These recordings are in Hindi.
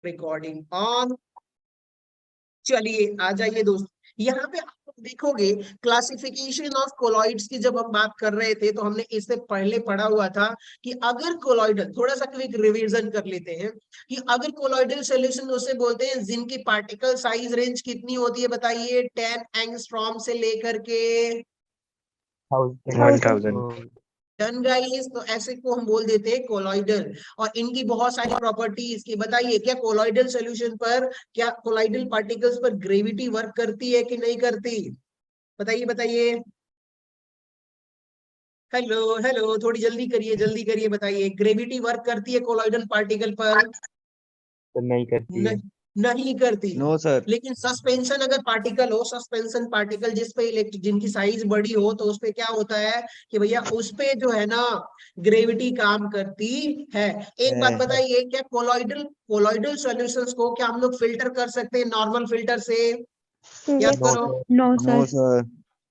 Recording on. चलिए आ जाइए दोस्त, यहाँ पे आप देखोगे क्लासिफिकेशन ऑफ कोलॉइड्स की जब हम बात कर रहे थे तो हमने इससे पहले पढ़ा हुआ था कि अगर कोलॉइडल, थोड़ा सा क्विक रिवीजन कर लेते हैं कि अगर कोलॉइडल सॉल्यूशन उसे बोलते हैं जिनकी पार्टिकल साइज रेंज कितनी होती है, बताइए 10 एंगस्ट्रॉम से लेकर के 1000। Done guys. तो ऐसे को हम बोल देते हैं कोलॉइडल, और इनकी बहुत सारी प्रॉपर्टीज की बताइए, क्या कोलॉइडल सॉल्यूशन पर, क्या कोलॉइडल पार्टिकल्स पर ग्रेविटी वर्क करती है कि नहीं करती, बताइए बताइए। हेलो हेलो, थोड़ी जल्दी करिए, बताइए ग्रेविटी वर्क करती है कोलॉइडल पार्टिकल पर? तो नहीं करती है। नहीं करती। No sir. लेकिन सस्पेंशन अगर पार्टिकल हो, सस्पेंशन पार्टिकल जिस पे जिनकी साइज बड़ी हो, तो उस पे क्या होता है कि भैया उस पे जो है ना ग्रेविटी काम करती है। एक बात बताइए, क्या कोलॉइडल कोलॉइडल सॉल्यूशंस को क्या हम लोग फिल्टर कर सकते हैं नॉर्मल फिल्टर से? याद करो। No no sir.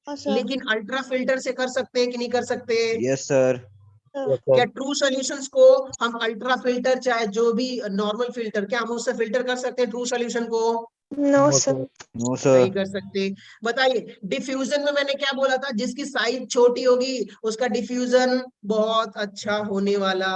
सर। लेकिन अल्ट्रा फिल्टर से कर सकते हैं कि नहीं कर सकते? Yes sir. क्या ट्रू सॉल्यूशंस को हम अल्ट्रा फिल्टर चाहे जो भी नॉर्मल फिल्टर, क्या हम उससे फिल्टर कर सकते हैं ट्रू सॉल्यूशन को? No sir. नो नहीं सर। कर सकते। बताइए डिफ्यूजन में मैंने क्या बोला था, जिसकी साइज छोटी होगी उसका डिफ्यूजन बहुत अच्छा होने वाला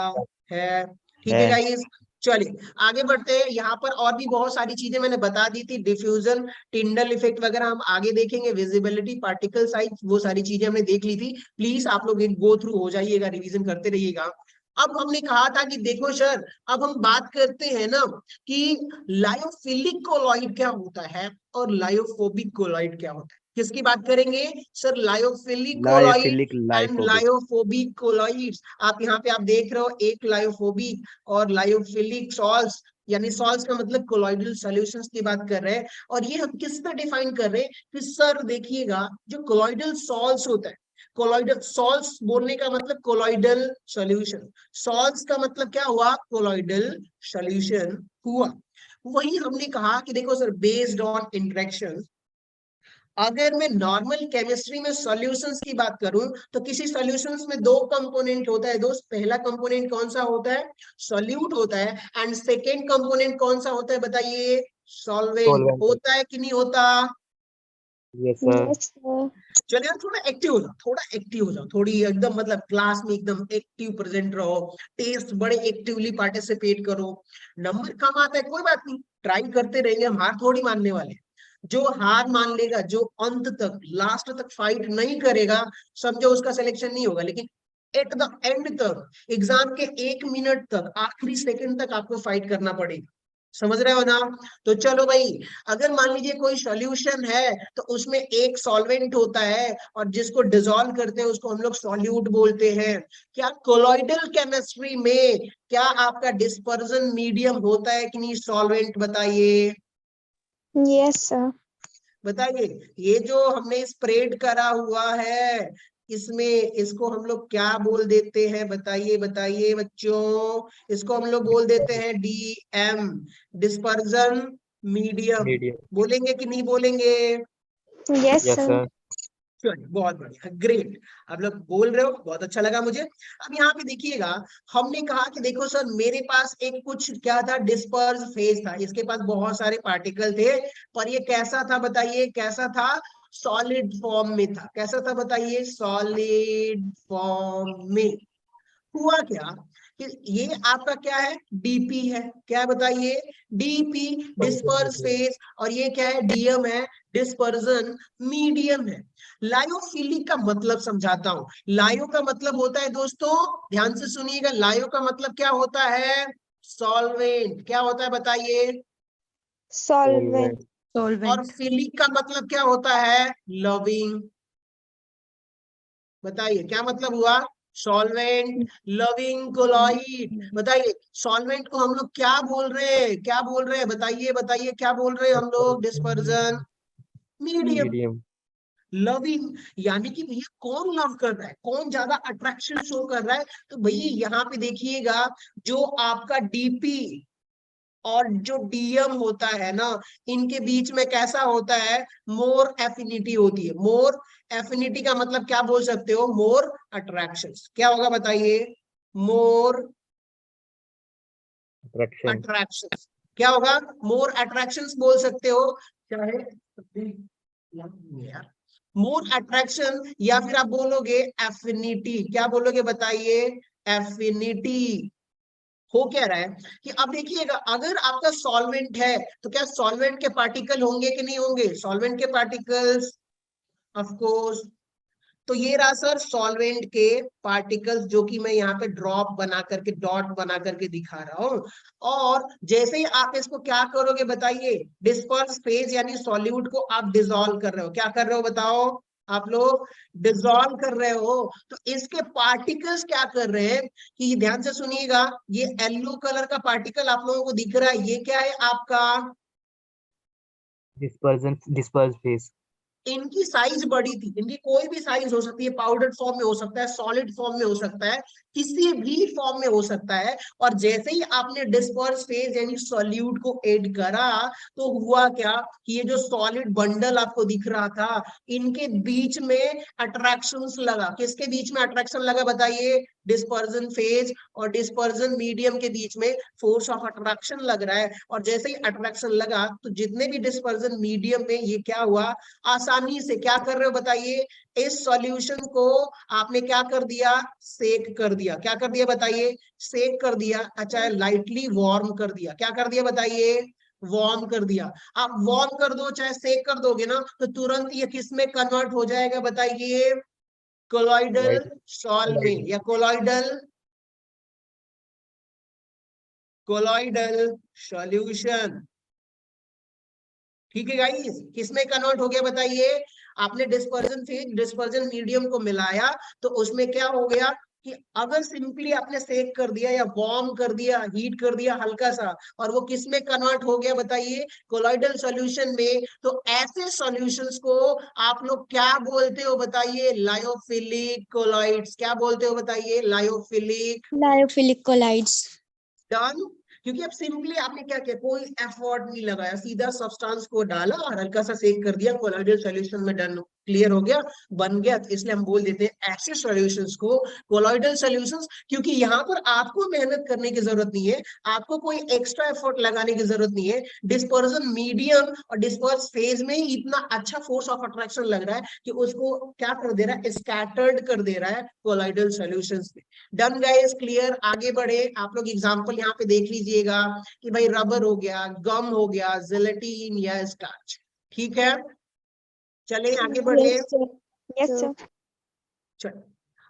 है। ठीक है गाइस, चलिए आगे बढ़ते हैं। यहाँ पर और भी बहुत सारी चीजें मैंने बता दी थी, डिफ्यूजन, टिंडल इफेक्ट वगैरह हम आगे देखेंगे, विजिबिलिटी, पार्टिकल साइज, वो सारी चीजें हमने देख ली थी। प्लीज आप लोग एक गो थ्रू हो जाइएगा, रिवीजन करते रहिएगा। अब हमने कहा था कि देखो सर, अब हम बात करते हैं ना कि लायोफिलिक कोलॉइड क्या होता है और लायोफोबिक कोलॉइड क्या होता है। किसकी बात करेंगे sir? Lyophilic colloid lyophilic and लाइफोबिक। Lyophobic colloids. आप यहाँ पे आप देख रहे हो एक लायोफोबिक और लायोफिलिक सॉल्ट्स, यानी सॉल्ट्स का मतलब कोलॉइडल सॉल्यूशंस की बात कर रहे हैं। और ये हम किस पे डिफाइन कर रहे हैं कि सर देखिएगा, जो कोलॉइडल सॉल्ट्स होता है, कोलॉइडल सॉल्ट्स बोलने का मतलब कोलॉइडल सॉल्यूशन, सॉल्ट्स का मतलब क्या हुआ? कोलॉइडल सॉल्यूशन हुआ। वही हमने कहा कि देखो सर, बेस्ड ऑन इंटरेक्शन, अगर मैं नॉर्मल केमिस्ट्री में सॉल्यूशंस की बात करूं तो किसी सॉल्यूशंस में दो कंपोनेंट होता है दोस्त। पहला कंपोनेंट कौन सा होता है? सॉल्यूट होता है। एंड सेकेंड कंपोनेंट कौन सा होता है, बताइए? सॉल्वेंट होता है कि नहीं होता? Yes sir. चलिए यार, थोड़ा एक्टिव हो जाओ, थोड़ा एक्टिव हो जाओ, थोड़ी एकदम मतलब क्लास में एकदम एक्टिव प्रेजेंट रहो, टेस्ट बड़े एक्टिवली पार्टिसिपेट करो। नंबर कम आता है कोई बात नहीं, ट्राई करते रहेंगे, हम हार थोड़ी मानने वाले। जो हार मान लेगा, जो अंत तक लास्ट तक फाइट नहीं करेगा, समझो उसका सिलेक्शन नहीं होगा। लेकिन एट द एंड तक, एग्जाम के 1 मिनट तक, आखिरी सेकंड तक आपको फाइट करना पड़ेगा। समझ रहे हो ना? तो चलो भाई, अगर मान लीजिए कोई सॉल्यूशन है तो उसमें एक सॉल्वेंट होता है और जिसको डिसॉल्व करते हैं उसको हम लोग सॉल्यूट बोलते हैं। क्या कोलॉइडल केमिस्ट्री में क्या आपका डिस्पर्जन मीडियम होता है कि नहीं? सॉल्वेंट बताइए, यस सर। बताइए। ये जो हमने स्प्रेड करा हुआ है, इसमें इसको हम लोग क्या बोल देते हैं, बताइए बताइए बच्चों? इसको हम लोग बोल देते हैं DM, डिस्पर्जन मीडियम। बोलेंगे कि नहीं बोलेंगे? Yes sir. चलिए बहुत बढ़िया, ग्रेट। आप लोग बोल रहे हो, बहुत अच्छा लगा मुझे। अब यहाँ पे देखिएगा, हमने कहा कि देखो सर, मेरे पास एक कुछ क्या था, डिस्पर्स फेज था, इसके पास बहुत सारे पार्टिकल थे, पर ये कैसा था बताइए? कैसा था? सॉलिड फॉर्म में था। कैसा था बताइए? सॉलिड फॉर्म में। हुआ क्या कि ये आपका क्या है? डीपी है। क्या बताइए? DP, disperse phase. और ये क्या है? DM है, डिस्पर्जन मीडियम है। लायोफिलिक का मतलब समझाता हूं। लायो का मतलब होता है दोस्तों, ध्यान से सुनिएगा, लायो का मतलब क्या होता है? सॉल्वेंट। क्या होता है बताइए? सॉल्वेंट। और फिलिक का मतलब क्या होता है? लविंग। बताइए क्या मतलब हुआ? Solvent, loving colloid. बताइए सॉल्वेंट को हम लोग क्या बोल रहे हैं? क्या बोल रहे हैं? बताइए बताइए, क्या बोल रहे हैं हम लोग? Dispersion medium. लविंग, यानी कि भैया कौन लव कर रहा है, कौन ज्यादा अट्रैक्शन शो कर रहा है? तो भैया यहाँ पे देखिएगा, जो आपका डीपी और जो DM होता है ना, इनके बीच में कैसा होता है? मोर एफिनिटी होती है। मोर एफिनिटी का मतलब क्या बोल सकते हो? More attraction. क्या होगा बताइए? More attraction. क्या होगा? मोर अट्रैक्शंस बोल सकते हो, चाहे मोर अट्रैक्शन, या फिर आप बोलोगे एफिनिटी। क्या बोलोगे बताइए? एफिनिटी। हो क्या रहा है कि अब देखिएगा, अगर आपका सॉल्वेंट है तो क्या सॉल्वेंट के पार्टिकल होंगे कि नहीं होंगे? सॉल्वेंट के पार्टिकल्स, ऑफ कोर्स। तो ये रहा सर सॉल्वेंट के पार्टिकल्स, जो कि मैं यहाँ पे ड्रॉप बना करके, डॉट बना करके दिखा रहा हूं। और जैसे ही आप इसको क्या करोगे बताइए? डिस्पर्स फेज यानी सॉल्यूट को आप डिसॉल्व कर रहे हो। क्या कर रहे हो बताओ? आप लोग डिसॉल्व कर रहे हो। तो इसके पार्टिकल्स क्या कर रहे हैं कि ध्यान से सुनिएगा, ये येलो कलर का पार्टिकल आप लोगों को दिख रहा है, ये क्या है आपका? Dispersion, disperse phase. इनकी साइज बड़ी थी, इनकी कोई भी साइज हो सकती है, पाउडर फॉर्म में हो सकता है, सॉलिड फॉर्म में हो सकता है, किसी भी फॉर्म में हो सकता है। और जैसे ही आपने डिस्पर्स फेज यानी सॉल्यूट को ऐड करा, तो हुआ क्या कि ये जो सॉलिड बंडल आपको दिख रहा था, इनके बीच में अट्रैक्शंस लगा। किसके बीच में अट्रैक्शन लगा बताइए? डिस्पर्जन फेज और डिस्पर्जन मीडियम के बीच में फोर्स ऑफ अट्रैक्शन लग रहा है। और जैसे ही अट्रैक्शन लगा, तो जितने भी डिस्पर्जन मीडियम में, ये क्या हुआ? आसानी से क्या कर रहे हो बताइए? इस सॉल्यूशन को आपने क्या कर दिया? सेक कर दिया। क्या कर दिया बताइए? सेक कर दिया। अच्छा, लाइटली वार्म कर दिया। क्या कर दिया बताइए? वार्म कर दिया। आप वार्म कर दो चाहे सेक कर दोगे ना, तो तुरंत ये किस में कन्वर्ट हो जाएगा बताइए? Colloidal right. सॉल्व में, या कोलॉइडल कोलॉइडल सॉल्यूशन। ठीक है गाइस, किसमें कन्वर्ट हो गया बताइए? आपने डिस्पर्जन फेज डिस्पर्जन मीडियम को मिलाया, तो उसमें क्या हो गया कि अगर सिंपली आपने सेक कर दिया या वार्म कर दिया, हीट कर दिया हल्का सा, और वो किस में कन्वर्ट हो गया बताइए? कोलॉइडल सॉल्यूशन में। तो ऐसे सॉल्यूशंस को आप लोग क्या बोलते हो बताइए? Lyophilic colloids. क्या बोलते हो बताइए? लायोफिलिक। Lyophilic colloids. डन। क्योंकि अब सिंपली आपने क्या किया? कोई एफर्ट नहीं लगाया, सीधा सब्सटेंस को डाला और हल्का सा सेक कर दिया, कोलॉइडल सॉल्यूशन में डन, क्लियर हो गया, बन गया। तो इसलिए हम बोल देते हैं ऐसे सॉल्यूशंस को कोलॉइडल सॉल्यूशंस। क्योंकि यहाँ पर आपको मेहनत करने की जरूरत नहीं है, आपको कोई एक्स्ट्रा एफर्ट लगाने की जरूरत नहीं है। डिस्पर्जन मीडियम और डिस्पर्स फेज में ही इतना अच्छा फोर्स ऑफ अट्रैक्शन लग रहा है कि उसको क्या कर दे रहा है? स्कैटर्ड कर दे रहा है कोलॉइडल सॉल्यूशंस में। Done guys, clear. आगे बढ़े, आप लोग एग्जांपल यहाँ पे देख लीजिएगा कि भाई रबर हो गया, गम हो गया, जेलेटिन या स्टार्च। ठीक है, चले आगे बढ़े। Yes sir. Yes sir. चलो,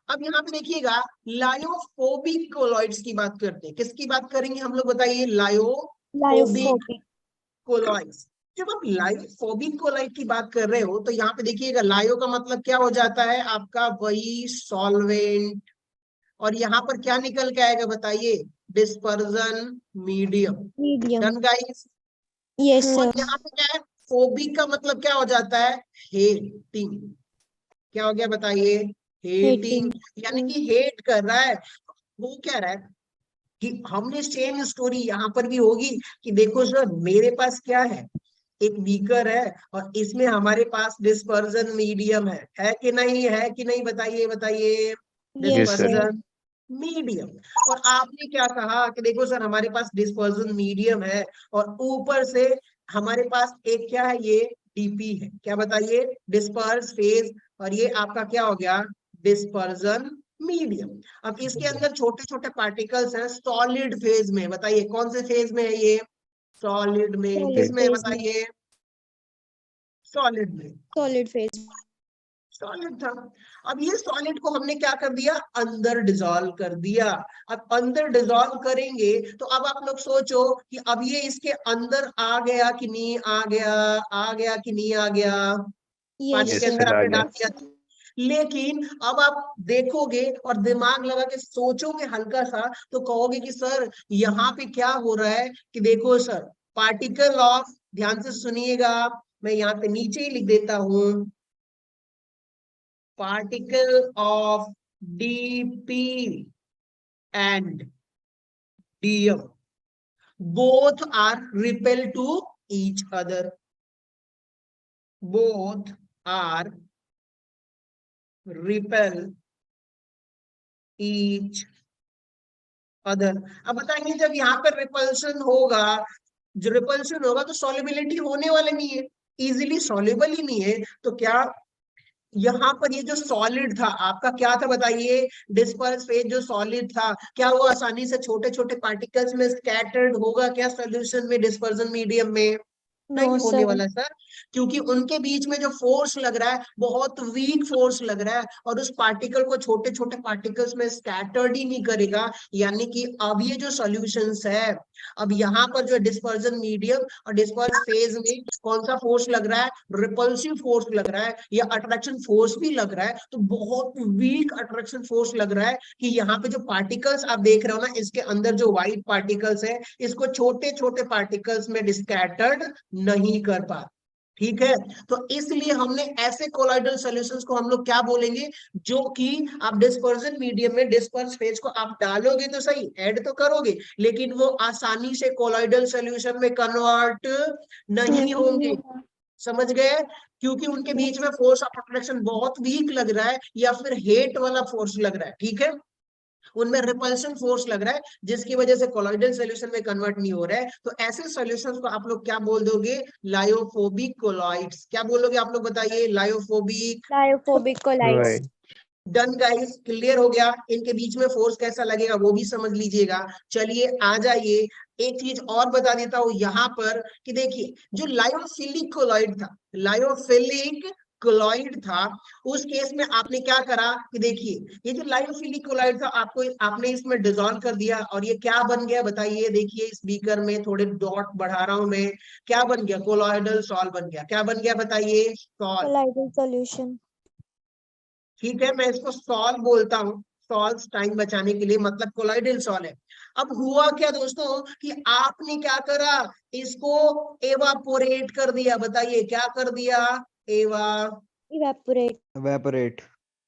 अब यहाँ पे देखिएगा, लायोफोबिक कोलॉइड्स की बात करते हैं। किसकी बात करेंगे हम लोग बताइए? Lyophobic lyophobic. कोलॉइड्स। जब आप लायोफोबिक कोलॉइड की बात कर रहे हो, तो यहाँ पे देखिएगा, लायो का मतलब क्या हो जाता है आपका? वही सॉल्वेंट। और यहाँ पर क्या निकल के आएगा बताइए? Dispersion medium. Medium. Done guys. Yes और सर। यहाँ पे क्या है? फोबिक का मतलब क्या हो जाता है? हेटिंग। क्या हो गया बताइए? हेटिंग। हेटिंग। यानी कि हेट कर रहा है। वो क्या रहा है कि हमने सेम स्टोरी यहाँ पर भी होगी कि देखो सर, मेरे पास क्या है? एक बीकर है, और इसमें हमारे पास डिस्पर्जन मीडियम है कि नहीं? है कि नहीं बताइए? बताइए। Yes yes sir. Sir. Dispersion medium. और आपने क्या कहा कि देखो सर, हमारे पास डिस्पर्जन मीडियम है, और ऊपर से हमारे पास एक क्या है? ये डीपी है। क्या बताइए? Disperse phase. और ये आपका क्या हो गया? Dispersion medium. अब इसके अंदर छोटे छोटे पार्टिकल्स हैं सॉलिड फेज में। बताइए कौन से फेज में है ये? सॉलिड में। सॉलिड किसमें फेज में। बताइए? सॉलिड में। Solid phase. सॉलिड था। अब ये सॉलिड को हमने क्या कर दिया? अंदर डिसॉल्व कर दिया। अब अंदर डिसॉल्व करेंगे, तो अब आप लोग सोचो कि अब ये इसके अंदर आ गया कि नहीं आ गया? आ गया कि नहीं आ गया? पानी यस के यस अंदर सर, सर। आ आपने गया। डाल दिया। लेकिन अब आप देखोगे और दिमाग लगा के सोचोगे हल्का सा, तो कहोगे कि सर, यहाँ पे क्या हो रहा है कि देखो सर, पार्टिकल ऑफ, ध्यान से सुनिएगा, मैं यहाँ पे नीचे ही लिख देता हूं, particle of dp and dm both are repel to each other. Both are repel each other. अब बताएंगे, जब यहाँ पर रिपल्शन होगा, जो रिपल्शन होगा तो सॉल्युबिलिटी होने वाले नहीं है, इजीली सॉल्युबल ही नहीं है। तो क्या यहाँ पर ये जो सॉलिड था आपका क्या था बताइए, डिस्पर्स फेज जो सॉलिड था, क्या वो आसानी से छोटे छोटे पार्टिकल्स में स्कैटर्ड होगा क्या सॉल्यूशन में, डिस्पर्जन मीडियम में? No, नहीं होने sir. वाला सर, क्योंकि उनके बीच में जो फोर्स लग रहा है बहुत वीक फोर्स लग रहा है, और उस पार्टिकल को छोटे छोटे पार्टिकल्स में स्कैटर्ड ही नहीं करेगा। यानी कि अब ये जो सॉल्यूशंस है, अब यहाँ पर जो डिस्पर्जन मीडियम और डिस्पर्स फेज में कौन सा फोर्स लग रहा है, रिपल्सिव फोर्स लग रहा है, या अट्रैक्शन फोर्स भी लग रहा है, तो बहुत वीक अट्रैक्शन फोर्स लग रहा है कि यहाँ पे जो पार्टिकल्स आप देख रहे हो ना, इसके अंदर जो व्हाइट पार्टिकल्स है, इसको छोटे छोटे पार्टिकल्स में डिस्कैटर्ड नहीं कर पा। ठीक है, तो इसलिए हमने ऐसे कोलॉइडल सॉल्यूशंस को हम लोग क्या बोलेंगे, जो कि आप डिस्पर्जन मीडियम में डिस्पर्स फेज को आप डालोगे तो सही, ऐड तो करोगे, लेकिन वो आसानी से कोलॉइडल सॉल्यूशन में कन्वर्ट नहीं होंगे। समझ गए? क्योंकि उनके बीच में फोर्स ऑफ अट्रैक्शन बहुत वीक लग रहा है, या फिर हेट वाला फोर्स लग रहा है। ठीक है, उनमें रिपल्शन फोर्स लग रहा है, जिसकी वजह से कोलॉइडल सॉल्यूशन में कन्वर्ट नहीं हो रहा है। तो ऐसे सॉल्यूशंस को आप लोग क्या बोल दोगे, लायोफोबिक कोलॉइड्स। क्या बोलोगे आप लोग बताइए, lyophobic. Lyophobic colloids. Right. Done guys, clear हो गया? इनके बीच में फोर्स कैसा लगेगा वो भी समझ लीजिएगा। चलिए आ जाइए, एक चीज और बता देता हूं यहाँ पर कि देखिए, जो लायोफिलिक कोलॉइड था, लायोफिलिक कोलॉइड था, उस केस में आपने क्या करा कि देखिए, ये जो लायोफिलिक कोलॉइड था आपको आपने इसमें डिसॉल्व कर दिया, और ये क्या बन गया बताइए, देखिए इस बीकर में थोड़े डॉट बढ़ा रहा हूं मैं, क्या बन गया, कोलॉइडल सॉल्व बन गया। क्या बन गया बताइए, सॉल्व। Colloidal solution. ठीक है, मैं इसको सॉल्व बोलता हूँ, सॉल्व टाइम बचाने के लिए, मतलब कोलॉइडल सॉल्व है। अब हुआ क्या दोस्तों कि आपने क्या करा, इसको एवापोरेट कर दिया। बताइए क्या कर दिया, एवा Evaporate. Evaporate.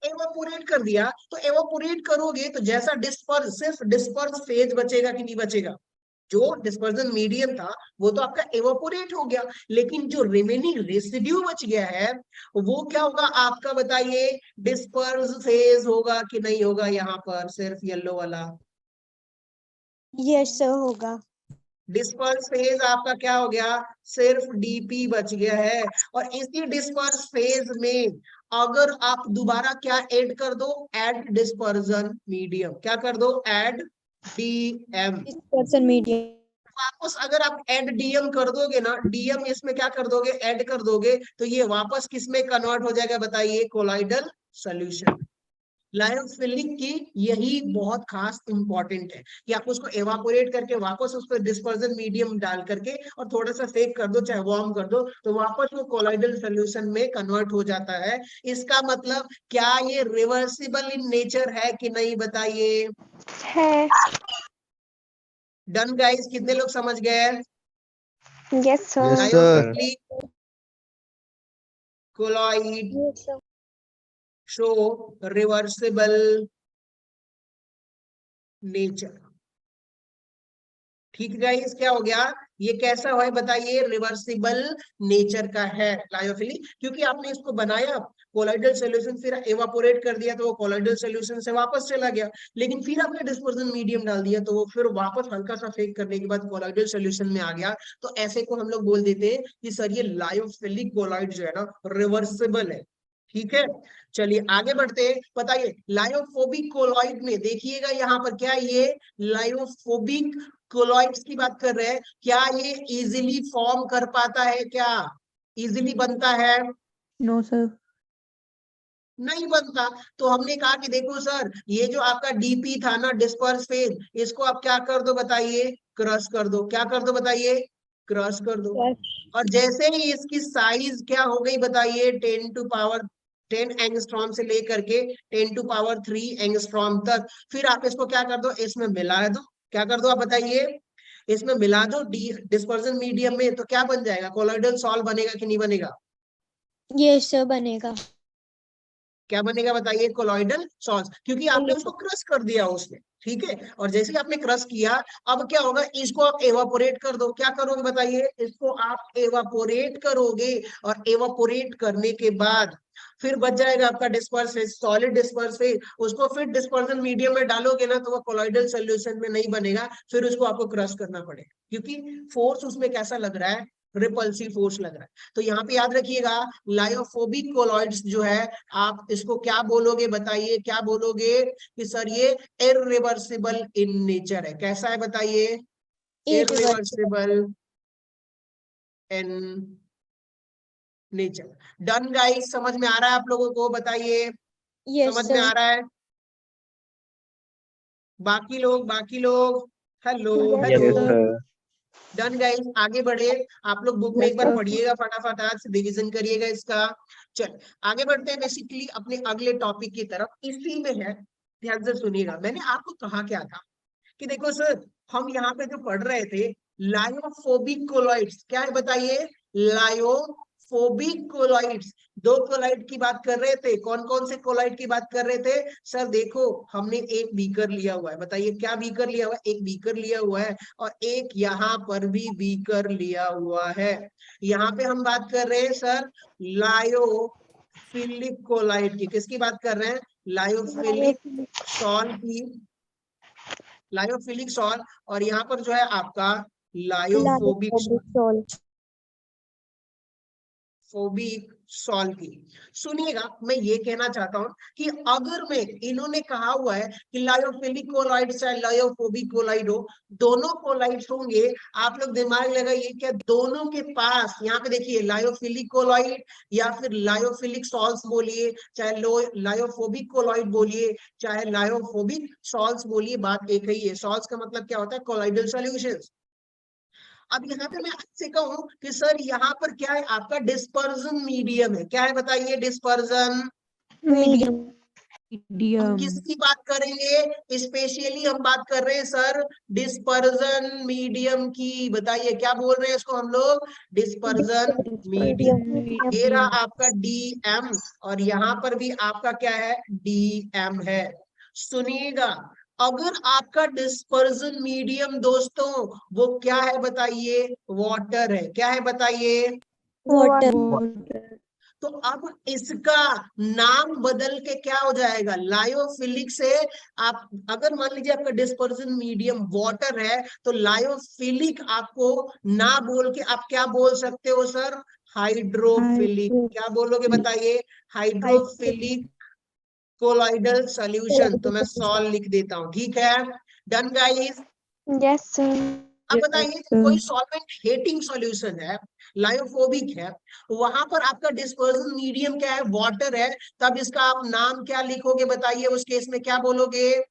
एवापोरेट कर दिया। तो एवापोरेट करोगे तो जैसा डिस्पर्स, सिर्फ डिस्पर्स फेज बचेगा कि नहीं बचेगा, जो डिस्पर्जन मीडियम था वो तो आपका एवापोरेट हो गया, लेकिन जो रिमेनिंग रेसिड्यू बच गया है वो क्या होगा आपका बताइए, डिस्पर्स फेज होगा कि नहीं होगा, यहाँ पर सिर्फ येलो वाला Yes, sir. होगा. डिस्पर्स फेज आपका क्या हो गया, सिर्फ डीपी बच गया है। और इसी डिस्पर्स फेज में अगर आप दोबारा क्या ऐड कर दो, ऐड डिस्पर्जन मीडियम, क्या कर दो, ऐड डीएम। Dispersion medium. वापस अगर आप ऐड डीएम कर दोगे ना, डीएम इसमें क्या कर दोगे, ऐड कर दोगे, तो ये वापस किस में कन्वर्ट हो जाएगा बताइए, कोलॉइडल सॉल्यूशन। लायोफिलिक की यही बहुत खास इंपॉर्टेंट है कि आप उसको एवापोरेट करके वापस उस पर डिस्पर्जन मीडियम डाल करके और थोड़ा सा सेक कर दो, चाहे वार्म कर दो, तो वापस वो कोलॉइडल सॉल्यूशन में कन्वर्ट हो जाता है। इसका मतलब क्या ये रिवर्सिबल इन नेचर है कि नहीं बताइए? है. डन गाइस, कितने लोग समझ गए? Yes, sir. Yes, sir. Lyophilic colloid Yes, sir. Show reversible nature. ठीक गाइस, क्या हो गया, ये कैसा है बताइए, रिवर्सिबल नेचर का है लायोफिली, क्योंकि आपने इसको बनाया कोलॉइडल सॉल्यूशन, फिर एवापोरेट कर दिया तो वो कोलॉइडल सॉल्यूशन से वापस चला गया, लेकिन फिर आपने डिस्पर्जन मीडियम डाल दिया तो वो फिर वापस हल्का सा फेक करने के बाद कोलॉइडल सॉल्यूशन में आ गया। तो ऐसे को हम लोग बोल देते हैं कि सर ये लायोफिलिक कोलॉइड जो है ना रिवर्सिबल है। ठीक है, चलिए आगे बढ़ते हैं। बताइए लायोफोबिक कोलॉइड में देखिएगा यहाँ पर क्या, ये लायोफोबिक कोलॉइड्स की बात कर रहे हैं, क्या ये इजीली फॉर्म कर पाता है, क्या इजीली बनता है? No, sir. नहीं बनता। तो हमने कहा कि देखो सर, ये जो आपका डीपी था ना, डिस्पर्स फेज, इसको आप क्या कर दो बताइए, क्रश कर दो। क्या कर दो बताइए, क्रश कर दो। Yes. और जैसे ही इसकी साइज क्या हो गई बताइए, 10 एंगस्ट्रॉम से लेकर के 10⁻³ एंगस्ट्रॉम तक, फिर आप इसको क्या कर दो, इसमें मिला दो। क्या कर दो आप बताइए, इसमें मिला दो डिस्पर्जन मीडियम में, तो क्या बन जाएगा, कोलॉइडल सॉल्व बनेगा कि नहीं बनेगा? Yes, sir. बनेगा. क्या बनेगा बताइए, कोलॉइडल सॉल्व, क्योंकि आपने उसको क्रश कर दिया उसमें। ठीक है, और जैसे ही आपने क्रश किया, अब क्या होगा, इसको आप एवापोरेट कर दो। क्या करोगे बताइए, इसको आप एवापोरेट करोगे, और एवापोरेट करने के बाद फिर बच जाएगा आपका disperse phase, solid disperse phase. उसको फिर डिस्पर्जन मीडियम में डालोगे ना तो वो कोलॉइडल सॉल्यूशन में नहीं बनेगा, फिर उसको आपको क्रश करना पड़ेगा, क्योंकि फोर्स उसमें कैसा लग रहा है, रिपल्सिव फोर्स लग रहा है। तो यहाँ पे याद रखिएगा, लायोफोबिक कोलॉइड्स जो है, आप इसको क्या बोलोगे बताइए, क्या बोलोगे कि सर ये इरिवर्सिबल इन नेचर है। कैसा है बताइए, irreversible in nature. Done guys, समझ में आ रहा है आप लोगों को, बताइए यस समझ में आ सर। रहा है? बाकी लोग hello Yes, Yes, hello. sir. Done guys, आगे बढ़े। आप लोग बुक में एक बार sir. पढ़िएगा, फटाफट आज से रिवीजन करिएगा इसका। चल आगे बढ़ते हैं बेसिकली अपने अगले टॉपिक की तरफ, इसी में है, ध्यान से सुनिएगा। मैंने आपको कहा क्या था कि देखो सर, हम यहाँ पे जो पढ़ रहे थे लायोफोबिक कोलॉइड्स, क्या है बताइए, लायोफोबिक कोलॉइड्स। दो कोलॉइड की बात कर रहे थे, कौन कौन से कोलॉइड की बात कर रहे थे सर? देखो हमने एक बीकर लिया हुआ है, बताइए क्या बीकर लिया हुआ है, एक बीकर लिया हुआ है, और एक यहाँ पर भी बीकर लिया हुआ है। यहाँ पे हम बात कर रहे हैं सर लायोफिलिक कोलॉइड की। किसकी बात कर रहे हैं? लायोफिलिक सॉल की, लायोफिलिक सॉल। और यहाँ पर जो है आपका लायोफोबिक Sol. फोबिक सॉल की। सुनिएगा, मैं ये कहना चाहता हूं कि अगर मैं, इन्होंने कहा हुआ है कि लायोफिलिक कोलॉइड चाहे लायोफोबिक कोलॉइड हो, दोनों कोलॉइड्स होंगे। आप लोग दिमाग लगाइए, क्या दोनों के पास, यहाँ पे देखिए लायोफिलिक कोलॉइड या फिर लायोफिलिक सॉल्स बोलिए, चाहे लायोफोबिक कोलॉइड बोलिए, चाहे लायोफोबिक सॉल्स बोलिए, बात एक ही है। सॉल्स का मतलब क्या होता है? Colloidal solutions. अब यहाँ पे मैं आपसे कहूं कि सर यहाँ पर क्या है, आपका डिस्पर्जन मीडियम है। क्या है बताइए? Dispersion Medium. हम किसकी बात करेंगे? स्पेशली हम बात कर रहे हैं सर डिस्पर्जन मीडियम की। बताइए क्या बोल रहे हैं इसको हम लोग? Dispersion medium. ये रहा आपका डीएम, और यहाँ पर भी आपका क्या है? डीएम है। सुनिएगा, अगर आपका डिस्पर्जन मीडियम दोस्तों वो क्या है बताइए? वाटर है। क्या है बताइए? Water. तो अब इसका नाम बदल के क्या हो जाएगा? लायोफिलिक से आप, अगर मान लीजिए आपका डिस्पर्जन मीडियम वाटर है, तो लायोफिलिक आपको ना बोल के आप क्या बोल सकते हो सर? हाइड्रोफिलिक। क्या बोलोगे बताइए? Hydrophilic colloidal solution. तो मैं सॉल लिख देता हूं, ठीक है? Done guys. Yes, sir. अब बताइए, कोई सॉल्वेंट हेटिंग सॉल्यूशन है, लायोफोबिक है, वहां पर आपका डिस्पर्जन मीडियम क्या है? वाटर है, तब इसका आप नाम क्या लिखोगे बताइए? उस केस में क्या बोलोगे? Hydrophobic.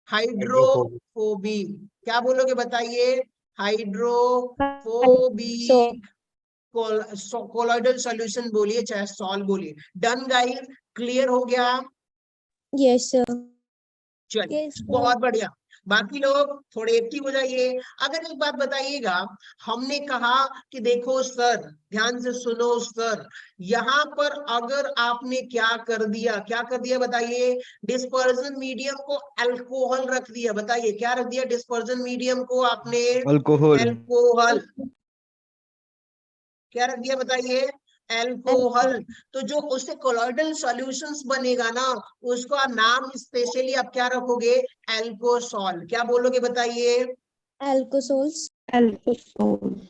हाइड्रोफोबिक। क्या बोलोगे बताइए? So, हाइड्रोफोबिक कोलॉइडल सॉल्यूशन बोलिए, चाहे सॉल बोलिए। डन गाइस, क्लियर हो गया? yes, sir. चलिए Yes, sir. बहुत बढ़िया। बाकी लोग थोड़े एक्टिव हो जाइए। अगर एक बात बताइएगा, हमने कहा कि देखो सर, ध्यान से सुनो सर, यहाँ पर अगर आपने क्या कर दिया, क्या कर दिया बताइए? डिस्पर्जन मीडियम को अल्कोहल रख दिया। बताइए क्या रख दिया? डिस्पर्जन मीडियम को आपने Alcohol. अल्कोहल। क्या रख दिया बताइए? अल्कोहल। तो जो उससे कोलॉइडल सॉल्यूशंस बनेगा ना, उसका नाम स्पेशली आप क्या रखोगे? अल्कोसॉल। क्या बोलोगे बताइए? Alcosols. अल्कोसॉल।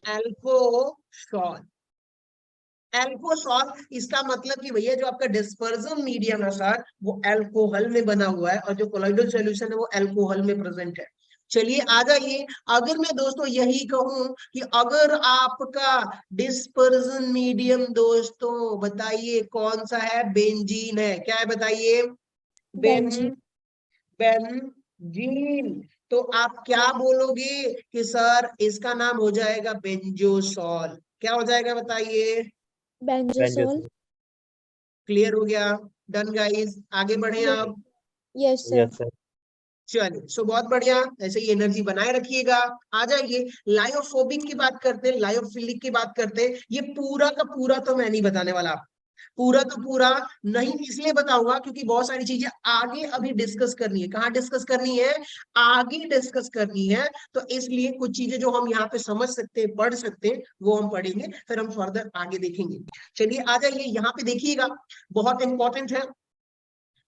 अल्कोसॉल, इसका मतलब कि भैया जो आपका डिस्पर्जन मीडियम है सर, वो अल्कोहल में बना हुआ है, और जो कोलॉइडल सॉल्यूशन है वो अल्कोहल में प्रेजेंट है। चलिए आ जाइए। अगर मैं दोस्तों यही कहूं कि अगर आपका डिस्पर्जन मीडियम दोस्तों बताइए कौन सा है? बेंजीन है। क्या है बताइए? Benzene. बेंजीन। तो आप क्या बोलोगे कि सर इसका नाम हो जाएगा बेंजोसॉल। क्या हो जाएगा बताइए? Benzosol. Benzosol. क्लियर हो गया? डन गाइस, आगे बढ़े आप। Yes, sir. Yes, sir. चलिए सो बहुत बढ़िया, ऐसे ही एनर्जी बनाए रखिएगा। आ जाइए, लायोफोबिक की बात करते हैं, लायोफिलिक की बात करते हैं। ये पूरा का पूरा तो मैं नहीं बताने वाला आपको, पूरा तो पूरा नहीं इसलिए बताऊंगा क्योंकि बहुत सारी चीजें आगे अभी डिस्कस करनी है। कहाँ डिस्कस करनी है? आगे डिस्कस करनी है। तो इसलिए कुछ चीजें जो हम यहाँ पे समझ सकते हैं, पढ़ सकते हैं, वो हम पढ़ेंगे, फिर हम फर्दर आगे देखेंगे। चलिए आ जाइए, यहाँ पे देखिएगा, बहुत इंपॉर्टेंट है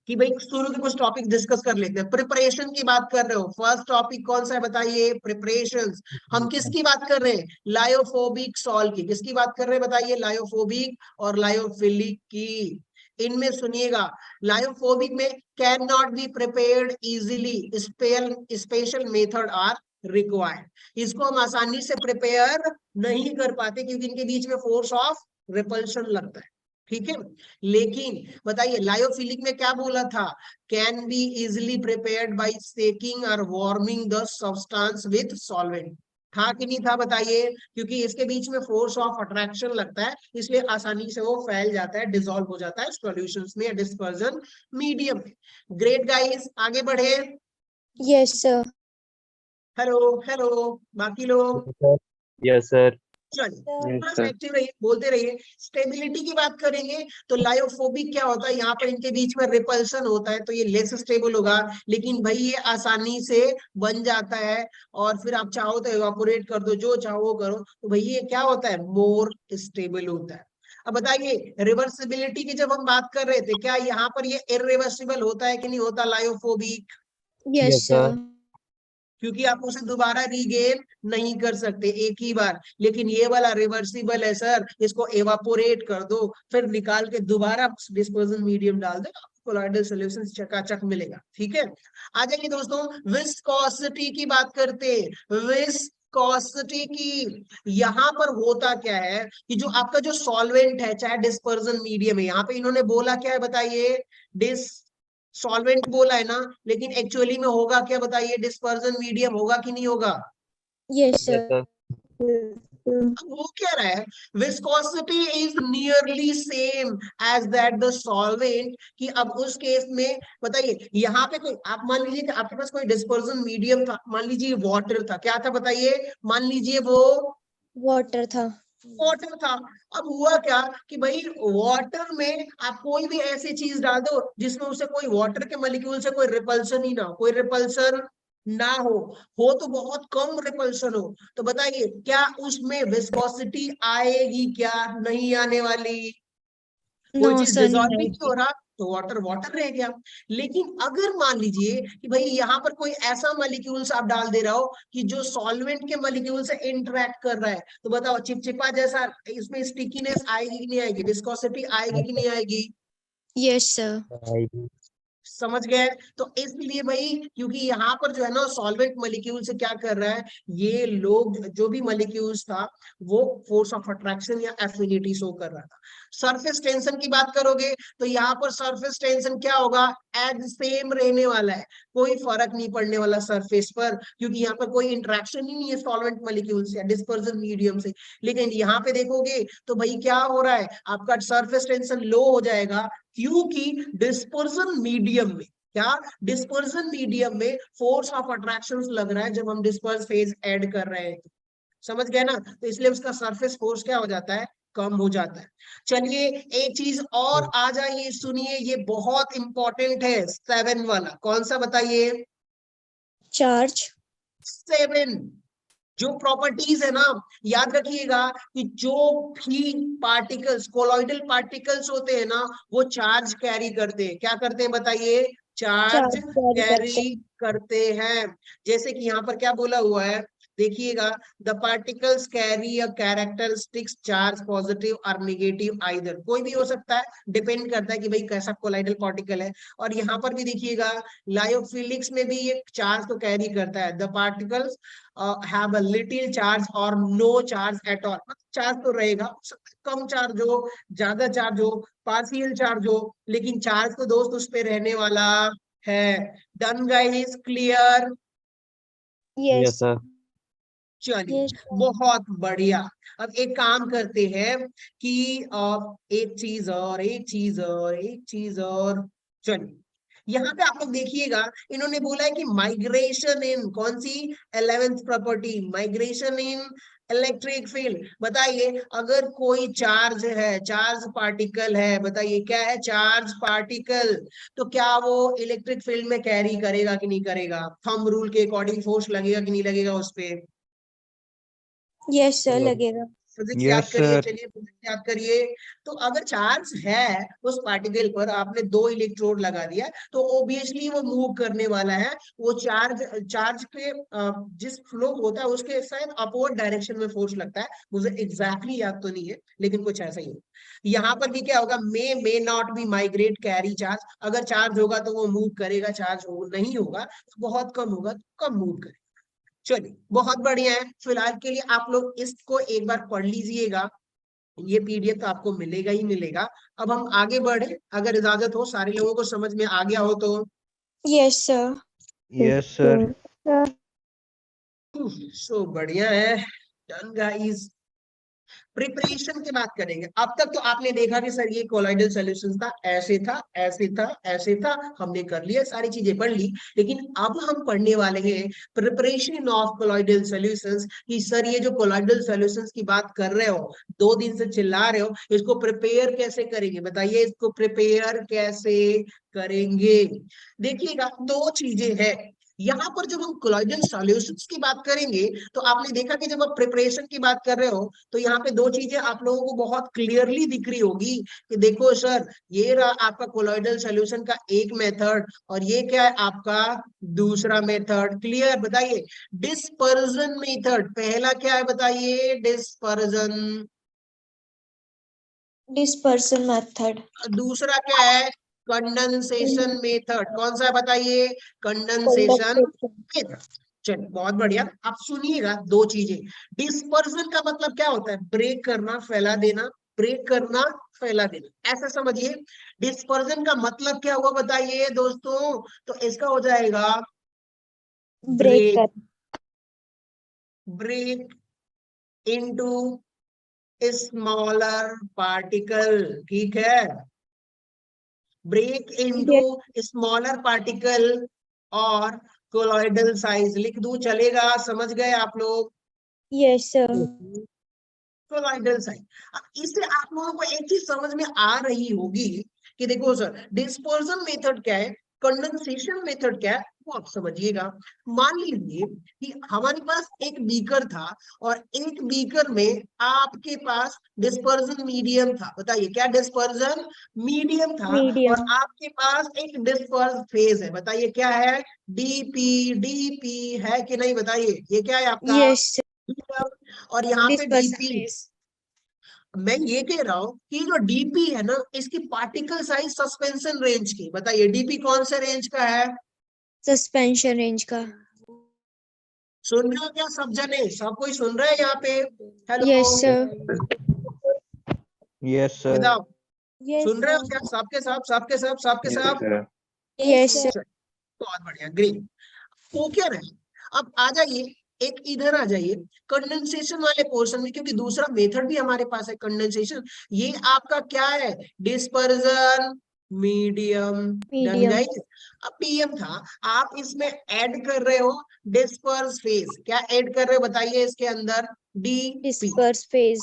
कि भाई शुरू के कुछ टॉपिक डिस्कस कर लेते हैं। प्रिपरेशन की बात कर रहे हो, फर्स्ट टॉपिक कौन सा है बताइए? प्रिपरेशन। हम किसकी बात कर रहे हैं? लायोफोबिक सॉल्व की। किसकी बात कर रहे हैं बताइए? लायोफोबिक और लायोफिलिक की। इनमें सुनिएगा, लायोफोबिक में cannot be prepared easily, special method are required. इसको हम आसानी से प्रिपेयर नहीं कर पाते क्योंकि इनके बीच में फोर्स ऑफ रिपल्शन लगता है। ठीक है, लेकिन बताइए लायोफिलिक में क्या बोला था? Can be easily prepared by shaking और warming the substance with solvent. था कि नहीं था बताइए? क्योंकि इसके बीच में फोर्स ऑफ अट्रैक्शन लगता है, इसलिए आसानी से वो फैल जाता है, डिसॉल्व हो जाता है सॉल्यूशंस में या डिस्पर्जन मीडियम में। ग्रेट गाइस, आगे बढ़े। Yes, sir. हेलो हेलो बाकी लोग। Yes sir. चलिए Sir. थोड़ा सा एक्टिव रहिए, बोलते रहिए। स्टेबिलिटी की बात करेंगे तो लायोफोबिक क्या होता है? यहाँ पर इनके बीच में रिपल्सन होता है, तो ये लेस स्टेबल होगा, लेकिन भाई ये आसानी से बन जाता है और फिर आप चाहो तो इवापोरेट कर दो, जो चाहो करो, तो भाई ये क्या होता है? मोर स्टेबल होता है। अब बताइए रिवर्सिबिलिटी की जब हम बात कर रहे थे, क्या यहाँ पर ये इरिवर्सिबल होता है कि नहीं होता lyophobic? Yes, yes sir. sir. क्योंकि आप उसे दोबारा रीगेन नहीं कर सकते एक ही बार, लेकिन ये वाला रिवर्सिबल है सर, इसको एवापोरेट कर दो, फिर निकाल के दोबारा डिस्पर्जन मीडियम डाल दो, आपको कोलॉइडल सॉल्यूशन चकाचक मिलेगा। ठीक है, आ जाइए दोस्तों, विस्कोसिटी की बात करते हैं। विस्कोसिटी की यहाँ पर होता क्या है कि जो आपका जो सॉल्वेंट है, चाहे डिस्पर्जन मीडियम है, यहाँ पे इन्होंने बोला क्या है बताइए? डिस सॉल्वेंट बोला है ना, लेकिन एक्चुअली में होगा क्या बताइए? डिस्पर्जन मीडियम होगा कि नहीं होगा? Yes, yes sir. सर। अब वो क्या रहा है? Viscosity is nearly same as that the solvent. कि अब उस केस में बताइए, यहाँ पे कोई आप मान लीजिए कि आपके पास कोई डिस्पर्जन मीडियम था, मान लीजिए वाटर था, क्या था बताइए? मान लीजिए वो Water था. वाटर था। अब हुआ क्या कि भाई वाटर में आप कोई भी ऐसी चीज डाल दो जिसमें उसे कोई वाटर के मॉलिक्यूल से कोई रिपल्सन ही ना हो, कोई रिपल्सन ना हो तो बहुत कम रिपल्सन हो, तो बताइए क्या उसमें विस्कोसिटी आएगी? क्या नहीं आने वाली? कोई No, चीज sir. नहीं डिजॉल्व ही नहीं आएगी. हो रहा, तो वाटर वाटर रह गया। लेकिन अगर मान लीजिए कि भाई यहाँ पर कोई ऐसा मॉलिक्यूल्स आप डाल दे रहा हो कि जो सॉल्वेंट के मॉलिक्यूल से इंटरेक्ट कर रहा है, तो बताओ चिपचिपा जैसा, इसमें स्टिकीनेस आएगी कि नहीं आएगी? विस्कोसिटी आएगी कि नहीं आएगी? Yes, sir. समझ गए? तो इसलिए भाई क्योंकि यहाँ पर जो है ना सॉल्वेंट मॉलिक्यूल से क्या कर रहा है, ये लोग जो भी मॉलिक्यूल्स था वो फोर्स ऑफ अट्रैक्शन या एफिनिटी शो कर रहा था। सरफेस टेंशन की बात करोगे तो यहाँ पर सरफेस टेंशन क्या होगा? एज सेम रहने वाला है, कोई फर्क नहीं पड़ने वाला सरफेस पर, क्योंकि यहाँ पर कोई इंटरेक्शन ही नहीं है सॉल्वेंट मॉलिक्यूल से या डिस्पर्जन मीडियम से। लेकिन यहाँ पे देखोगे तो भाई क्या हो रहा है? आपका सरफेस टेंशन लो हो जाएगा, क्योंकि डिस्पर्जन मीडियम में क्या, डिस्पर्जन मीडियम में फोर्स ऑफ अट्रैक्शन लग रहा है जब हम डिस्पर्स फेज ऐड कर रहे हैं। समझ गए ना? तो इसलिए उसका सरफेस फोर्स क्या हो जाता है? कम हो जाता है। चलिए एक चीज और आ जाइए, सुनिए, ये बहुत इंपॉर्टेंट है, 7 वाला कौन सा बताइए? Charge. 7 जो प्रॉपर्टीज है ना, याद रखिएगा कि जो भी पार्टिकल्स, कोलॉइडल पार्टिकल्स होते हैं ना, वो चार्ज कैरी करते हैं। क्या करते हैं बताइए? चार्ज Charge carry करते कैरी करते हैं। जैसे कि यहाँ पर क्या बोला हुआ है, देखिएगा, the particles carry a characteristics charge positive और नेगेटिव आइदर, कोई भी हो सकता है, डिपेंड करता है कि भाई कैसा कोलाइडल पार्टिकल है। और यहाँ पर भी देखिएगा लायोफिलिक्स में भी ये चार्ज को कैरी करता है। The particles have a little charge or no charge at all, charge तो रहेगा, कम चार्ज हो, ज्यादा चार्ज हो, पार्शियल चार्ज हो, लेकिन चार्ज तो दोस्त उस पे रहने वाला है। Done guys? Clear? Yes. Yes sir. चलिए Yes, sir. बहुत बढ़िया। अब एक काम करते हैं कि एक चीज और, एक चीज और, एक चीज और। चलिए यहाँ पे आप लोग देखिएगा, इन्होंने बोला है कि माइग्रेशन इन, कौन सी? 11th प्रॉपर्टी, माइग्रेशन इन इलेक्ट्रिक फील्ड। बताइए अगर कोई चार्ज है, चार्ज पार्टिकल है, बताइए क्या है, चार्ज पार्टिकल, तो क्या वो इलेक्ट्रिक फील्ड में कैरी करेगा कि नहीं करेगा? थंब रूल के अकॉर्डिंग फोर्स लगेगा कि नहीं लगेगा उस पे? यस सर लगेगा। फिजिक्स याद Yes, करिए, sir. चलिए फिजिक्स याद करिए। तो अगर चार्ज है उस पार्टिकल पर, आपने 2 इलेक्ट्रोड लगा दिया, तो ऑब्वियसली वो मूव करने वाला है। वो चार्ज चार्ज के जिस फ्लो होता है उसके शायद अपवर्ड डायरेक्शन में फोर्स लगता है, मुझे एग्जैक्टली याद तो नहीं है, लेकिन कुछ ऐसा ही है। यहाँ पर भी क्या होगा, may not be migrate carry charge. अगर चार्ज होगा तो वो मूव करेगा, चार्ज नहीं होगा तो बहुत कम होगा तो कम मूव करेगा। चलिए बहुत बढ़िया है। फिलहाल के लिए आप लोग इसको एक बार पढ़ लीजिएगा, ये पीडीएफ तो आपको मिलेगा ही मिलेगा। अब हम आगे बढ़े, अगर इजाजत हो, सारे लोगों को समझ में आ गया हो तो। Yes sir. Yes, sir. सो बढ़िया है। Done guys. प्रिपरेशन की बात करेंगे। अब तक तो आपने देखा कि सर ये कोलॉइडल सॉल्यूशंस था, ऐसे था, ऐसे था, ऐसे था, हमने कर लिया, सारी चीजें पढ़ ली। लेकिन अब हम पढ़ने वाले हैं प्रिपरेशन ऑफ कोलॉइडल सॉल्यूशंस, कि सर ये जो कोलॉइडल सॉल्यूशंस की बात कर रहे हो, 2 दिन से चिल्ला रहे हो, इसको प्रिपेयर कैसे करेंगे? बताइए इसको प्रिपेयर कैसे करेंगे? देखिएगा 2 चीजें हैं यहाँ पर। जब हम कोलॉइडल सॉल्यूशंस की बात करेंगे तो आपने देखा कि जब आप प्रिपरेशन की बात कर रहे हो तो यहाँ पे 2 चीजें आप लोगों को बहुत क्लियरली दिख रही होगी कि देखो सर, ये रहा आपका कोलॉइडल सॉल्यूशन का एक मेथड, और ये क्या है आपका दूसरा मेथड। क्लियर? बताइए डिस्पर्जन मेथड पहला क्या है, बताइए डिस्पर्जन। Dispersion method. दूसरा क्या है, कंडेंसेशन मेथड। कौन सा है बताइए? Condensation method. चलिए बहुत बढ़िया। अब सुनिएगा 2 चीजें। डिस्पर्जन का मतलब क्या होता है? ब्रेक करना, फैला देना, ब्रेक करना, फैला देना, ऐसा समझिए। डिस्पर्जन का मतलब क्या हुआ बताइए दोस्तों? तो इसका हो जाएगा ब्रेक ब्रेक, कर। Break into smaller particle. ठीक है, ब्रेक इनटू स्मॉलर पार्टिकल और कोलॉइडल साइज लिख दूं, चलेगा? समझ गए आप लोग? Yes sir. Colloidal size. अब इससे आप लोगों को एक चीज समझ में आ रही होगी कि देखो सर, डिस्पर्जन मेथड क्या है, कंडेंसेशन मेथड क्या है, वो आप समझिएगा। मान लीजिए कि हमारे पास एक बीकर था और एक बीकर में आपके पास डिस्पर्जन मीडियम था। बताइए क्या डिस्पर्जन मीडियम था, और मीडियम। आपके पास एक डिस्पर्स फेज है। बताइए क्या है? डीपी। डीपी है कि नहीं? बताइए ये क्या है आपका? यस और यहाँ पे डिस्पर्सन डीपी। फेज। मैं ये कह रहा हूं कि जो डीपी है ना, इसकी पार्टिकल साइज सस्पेंशन रेंज की, बताइए डीपी कौन से रेंज का है? सस्पेंशन रेंज का। सुन रहे हो क्या सब जने? सब कोई सुन रहा है यहाँ पे? Hello, yes sir. Yes, sir. बताओ, यस सुन रहे हो क्या? सर। सबके सब, सबके सब, सबके Yes, सब? sir. Yes sir. बहुत बढ़िया, ग्रेट। वो क्या रहे, अब आ जाइए, एक इधर आ जाइए कंडेंसेशन वाले पोर्शन में, क्योंकि दूसरा मेथड भी हमारे पास है कंडेंसेशन। ये आपका क्या है? Dispersion medium. Done medium. Guys. अब पीएम था, आप इसमें ऐड कर रहे हो डिस्पर्स फेज। क्या ऐड कर रहे हो बताइए इसके अंदर? डीपी। Disperse phase.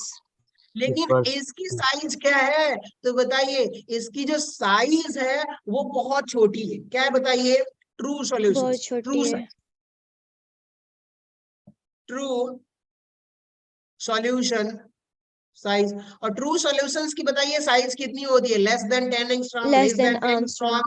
लेकिन Disperse. इसकी साइज क्या है? तो बताइए इसकी जो साइज है वो बहुत छोटी है। क्या है बताइए? ट्रू बहुत सॉल्यूशंस, ट्रू, छोटी है। True solution size. और ट्रू सॉल्यूशंस की बताइए साइज कितनी होती है? Less than 10 angstrom, less less than than 10 Armstrong. Angstrom,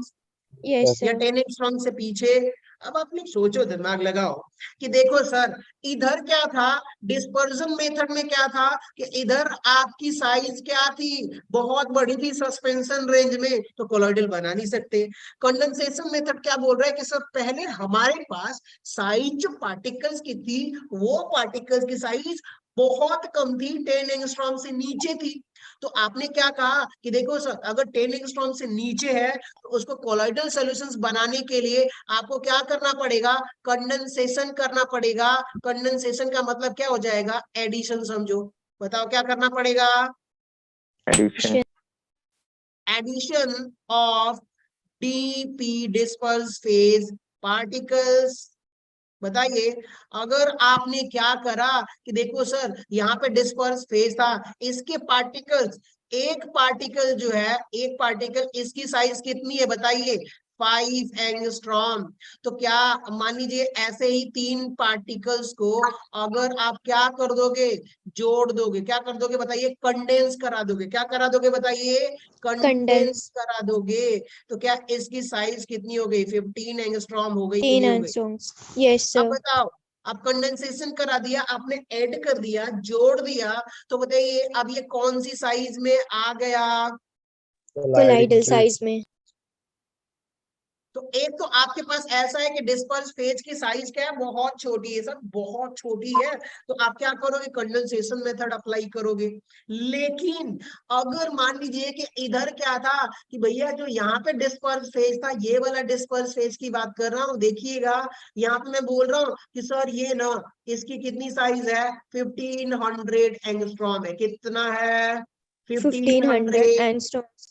yes या सर। 10 एंगस्ट्रॉम से पीछे? अब आप लोग सोचो, दिमाग लगाओ कि देखो सर, इधर क्या था, डिस्पर्जन मेथड में क्या था कि इधर आपकी साइज क्या थी? बहुत बड़ी थी सस्पेंशन रेंज में, तो कोलॉइडल बना नहीं सकते। कंडेंसेशन मेथड क्या बोल रहा है कि सर पहले हमारे पास साइज जो पार्टिकल्स की थी, वो पार्टिकल्स की साइज बहुत कम थी, 10 एंगस्ट्रॉम से नीचे थी। तो आपने क्या कहा कि देखो सर, अगर 10 एंगस्ट्रॉम से नीचे है तो उसको कोलॉइडल सॉल्यूशंस बनाने के लिए आपको क्या करना पड़ेगा? कंडेंसेशन करना पड़ेगा। कंडेंसेशन का मतलब क्या हो जाएगा? एडिशन समझो। बताओ क्या करना पड़ेगा? Addition. Addition of DP disperse phase particles बताइए, अगर आपने क्या करा कि देखो सर यहाँ पे डिस्पर्स फेज था, इसके पार्टिकल्स, एक पार्टिकल जो है, एक पार्टिकल इसकी साइज कितनी है बताइए, 5 एंगस्ट्रॉम। तो क्या मान लीजिए ऐसे ही 3 पार्टिकल्स को अगर आप क्या कर दोगे, जोड़ दोगे, क्या कर दोगे बताइए, कंडेंस करा दोगे, क्या करा दोगे बताइए, कंडेंस Condense. करा दोगे, तो क्या इसकी साइज कितनी हो गई, 15 एंगस्ट्रॉम हो गई कि 10 नहीं हो गई। angstroms. Yes, अब sir. बताओ, अब कंडेंसेशन करा दिया आपने, ऐड कर दिया, जोड़ दिया, तो बताइए अब ये कौन सी साइज में आ गया। Colloidal size में. तो एक तो आपके पास ऐसा है कि डिस्पर्स फेज की साइज क्या है, बहुत छोटी है सर, बहुत छोटी है, तो आप क्या करोगे, कंडेंसेशन मेथड अप्लाई करोगे। लेकिन अगर मान लीजिए कि इधर क्या था कि भैया जो यहाँ पे डिस्पर्स फेज था, ये वाला डिस्पर्स फेज की बात कर रहा हूँ, देखिएगा यहाँ पे मैं बोल रहा हूँ कि सर ये ना, इसकी कितनी साइज है, 1500 एंगस्ट्रॉम है, कितना है, 1500 1500। angstroms.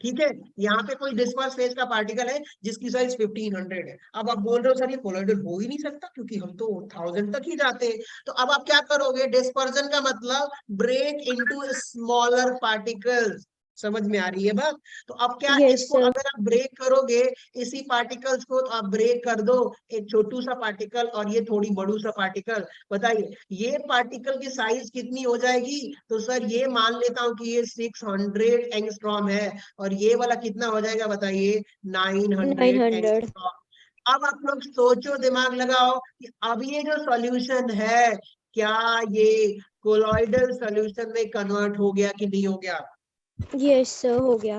ठीक है, यहाँ पे कोई डिस्पर्स फेज का पार्टिकल है जिसकी साइज 1500 है। अब आप बोल रहे हो सर ये कोलॉइडल हो ही नहीं सकता क्योंकि हम तो 1000 तक ही जाते हैं। तो अब आप क्या करोगे, डिस्पर्जन का मतलब ब्रेक इनटू स्मॉलर पार्टिकल्स। समझ में आ रही है बात। तो अब क्या, Yes, इसको sir. अगर आप ब्रेक करोगे इसी पार्टिकल्स को, तो आप ब्रेक कर दो एक छोटू सा पार्टिकल और ये थोड़ी बड़ू सा पार्टिकल, बताइए ये पार्टिकल की साइज कितनी हो जाएगी, तो सर ये मान लेता हूं कि ये 600 एंगस्ट्रॉम है, और ये वाला कितना हो जाएगा बताइए, 900 900. एंगस्ट्रॉम। अब आप लोग सोचो, दिमाग लगाओ कि अब ये जो सॉल्यूशन है, क्या ये कोलॉइडल सॉल्यूशन में कन्वर्ट हो गया कि नहीं हो गया। Yes, sir. हो गया.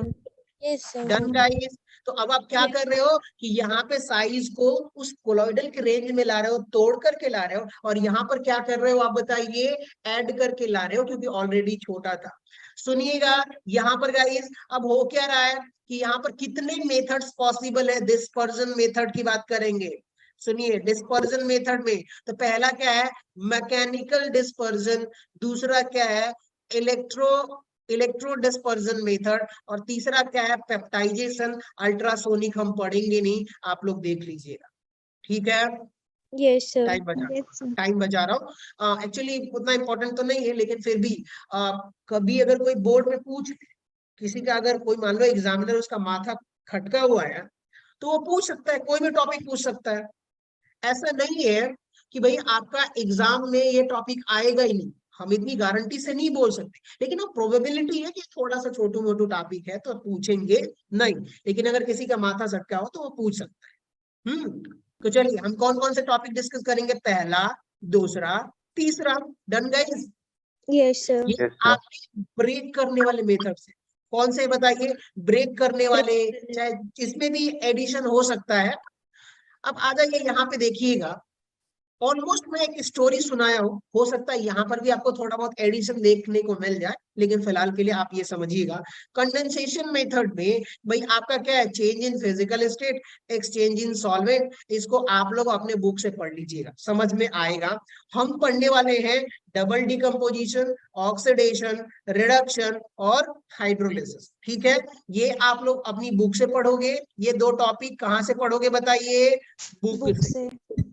Yes, sir. हो डन गया. गाइस। तो अब आप क्या कर रहे हो कि यहाँ पे साइज को उस कोलॉइडल के रेंज में ला रहे हो, तोड़ करके ला रहे हो, और यहाँ पर क्या कर रहे हो आप बताइए, ऐड करके ला रहे हो क्योंकि ऑलरेडी छोटा था। सुनिएगा यहाँ पर गाइस, अब हो क्या रहा है कि यहाँ पर कितने मेथड्स पॉसिबल है, डिस्पर्जन मेथड की बात करेंगे। सुनिए, डिस्पर्जन मेथड में तो पहला क्या है, मैकेनिकल डिस्पर्जन, दूसरा क्या है, इलेक्ट्रो इलेक्ट्रो डिस्पर्जन मेथड, और तीसरा क्या है, पेप्टाइजेशन। अल्ट्रासोनिक हम पढ़ेंगे नहीं, आप लोग देख लीजिएगा, ठीक है। Yes, sir. टाइम बचा Yes, sir. टाइम बचा रहा हूँ, एक्चुअली उतना इंपॉर्टेंट तो नहीं है, लेकिन फिर भी कभी अगर कोई बोर्ड में पूछ, किसी का अगर कोई मान लो एग्जामिनर उसका माथा खटका हुआ है, तो वो पूछ सकता है, कोई भी टॉपिक पूछ सकता है। ऐसा नहीं है कि भाई आपका एग्जाम में ये टॉपिक आएगा ही नहीं, हम इतनी गारंटी से नहीं बोल सकते, लेकिन वो प्रोबेबिलिटी है कि थोड़ा सा छोटू मोटू टॉपिक है तो पूछेंगे नहीं, लेकिन अगर किसी का माथा सटका हो तो वो पूछ सकता है। तो चलिए हम कौन कौन से टॉपिक डिस्कस करेंगे, पहला, दूसरा, तीसरा। Done guys. Yes, sir. ये Yes, sir. आपके ब्रेक करने वाले मेथड से, कौन से बताइए, ब्रेक करने वाले, चाहे इसमें भी एडिशन हो सकता है। अब आ जाइए यहाँ पे देखिएगा, ऑलमोस्ट मैं एक स्टोरी सुनाया हूँ, हो सकता है यहाँ पर भी आपको थोड़ा बहुत एडिशन देखने को मिल जाए, लेकिन फिलहाल के लिए आप ये समझिएगा। कंडेंसेशन मेथड में भाई आपका क्या है, change in physical state, exchange in solvent, इसको आप लोग अपने बुक से पढ़ लीजिएगा, समझ में आएगा। हम पढ़ने वाले हैं डबल डिकम्पोजिशन, ऑक्सीडेशन, रिडक्शन और हाइड्रोलिसिस, ठीक है। ये आप लोग अपनी बुक से पढ़ोगे, ये दो टॉपिक कहाँ से पढ़ोगे बताइए, बुक Book से, से.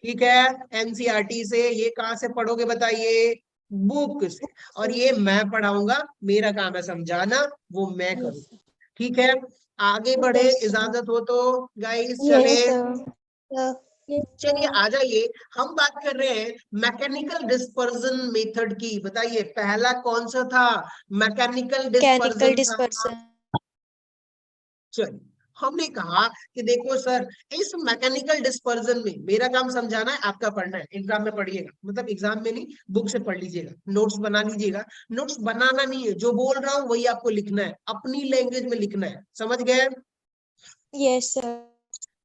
ठीक है। एनसीईआरटी से, ये कहाँ से पढ़ोगे बताइए, बुक से। और ये मैं पढ़ाऊंगा, मेरा काम है समझाना, वो मैं Yes. करूँ, ठीक है। आगे बढ़े, Yes, sir. इजाजत हो तो गाइस, चले। Yes, sir. Yes, चलिए sir. आ जाइए, हम बात कर रहे हैं मैकेनिकल डिस्पर्जन मेथड की। बताइए पहला कौन सा था, मैकेनिकल Mechanical डिस्पर्जन था। dispersion. चलिए, हमने कहा कि देखो सर, इस मैकेनिकल डिस्पर्जन में मेरा काम समझाना है, आपका पढ़ना है, एग्जाम में पढ़िएगा, मतलब एग्जाम में नहीं, बुक से पढ़ लीजिएगा, नोट्स बना लीजिएगा। नोट्स बनाना नहीं है, जो बोल रहा हूँ वही आपको लिखना है, अपनी लैंग्वेज में लिखना है, समझ गए। Yes, sir.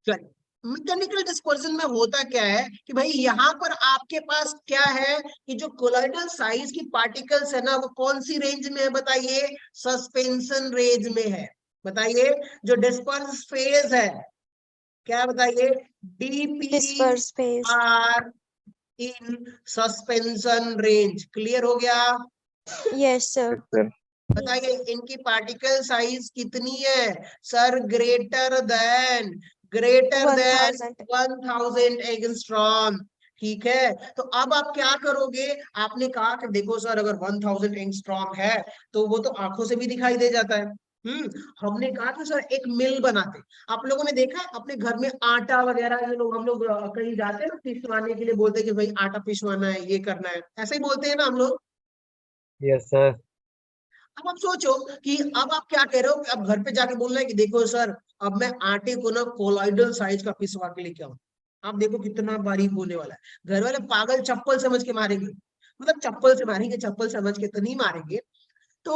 चलिए, मैकेनिकल डिस्पर्जन में होता क्या है कि भाई यहाँ पर आपके पास क्या है कि जो कोलॉइडल साइज की पार्टिकल्स है ना, वो कौन सी रेंज में है बताइए, सस्पेंशन रेंज में है। बताइए, जो डिस्पर्स फेज है, क्या बताइए, Disperse phase. DPR in suspension range. Clear हो गया। Yes, sir. Yes, sir. बताइए इनकी पार्टिकल साइज कितनी है, sir greater than greater than 1000 1000 angstrom. ठीक है, तो अब आप क्या करोगे, आपने कहा कि देखो सर अगर 1000 एंगस्ट्रॉम है तो वो तो आंखों से भी दिखाई दे जाता है। हमने कहा कि सर एक मिल बनाते। आप लोगों ने देखा है अपने घर में आटा वगैरह, जो लोग हम लोग कहीं जाते हैं ना पिसवाने के लिए, बोलते हैं कि भाई आटा पिसवाना है, ये करना है, ऐसे ही बोलते हैं ना हम लोग। Yes sir. अब आप सोचो कि अब आप क्या कह रहे हो कि अब घर पे जाके बोलना है कि देखो सर अब मैं आटे को ना कोलॉइडल साइज का पिसवा के लेके आऊं। आप देखो कितना बारीक होने वाला है। घर वाले पागल चप्पल समझ के मारेंगे, मतलब चप्पल से मारेंगे, चप्पल समझ के तो नहीं मारेंगे। तो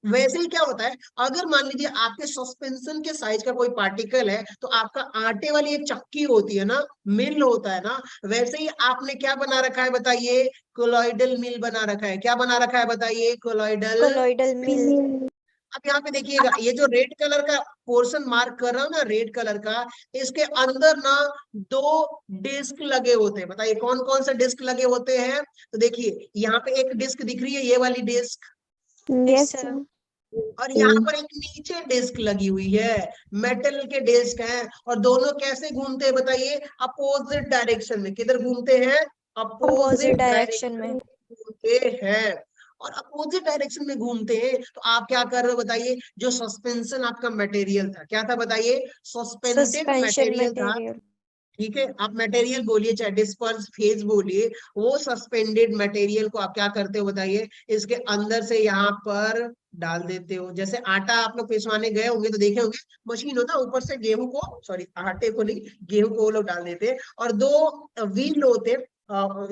वैसे ही क्या होता है, अगर मान लीजिए आपके सस्पेंशन के साइज का कोई पार्टिकल है, तो आपका आटे वाली एक चक्की होती है ना, मिल होता है ना, वैसे ही आपने क्या बना रखा है बताइए, कोलॉइडल मिल बना रखा है। क्या बना रखा है बताइए, कोलॉइडल। कोलॉइडल मिल। अब यहाँ पे देखिएगा, ये जो रेड कलर का पोर्शन मार्क कर रहा हूं ना, रेड कलर का, इसके अंदर ना दो डिस्क लगे होते हैं। बताइए कौन कौन से डिस्क लगे होते हैं। तो देखिए यहाँ पे एक डिस्क दिख रही है, ये वाली डिस्क, यस सर। और यहाँ पर एक नीचे डिस्क लगी हुई है, मेटल के डिस्क हैं, और दोनों कैसे घूमते हैं बताइए, अपोजिट डायरेक्शन में। किधर घूमते हैं, अपोजिट अपोजिट डायरेक्शन डायरेक्शन में। में घूमते हैं। और अपोजिट डायरेक्शन में घूमते हैं तो आप क्या कर रहे हो बताइए, जो सस्पेंशन आपका मटेरियल था, क्या था बताइए, सस्पेंडेड सस्पेंशन मटेरियल था। मटेरियल। ठीक है, आप मटेरियल बोलिए चाहे डिस्पर्स फेज बोलिए, वो सस्पेंडेड मटेरियल को आप क्या करते हो बताइए, इसके अंदर से यहाँ पर डाल देते हो। जैसे आटा आप लोग पिसवाने गए होंगे तो देखे होंगे, मशीन होता है, ऊपर से गेहूं को, सॉरी आटे को नहीं, गेहूं को वो लोग डाल देते हैं, और दो व्हील होते हैं,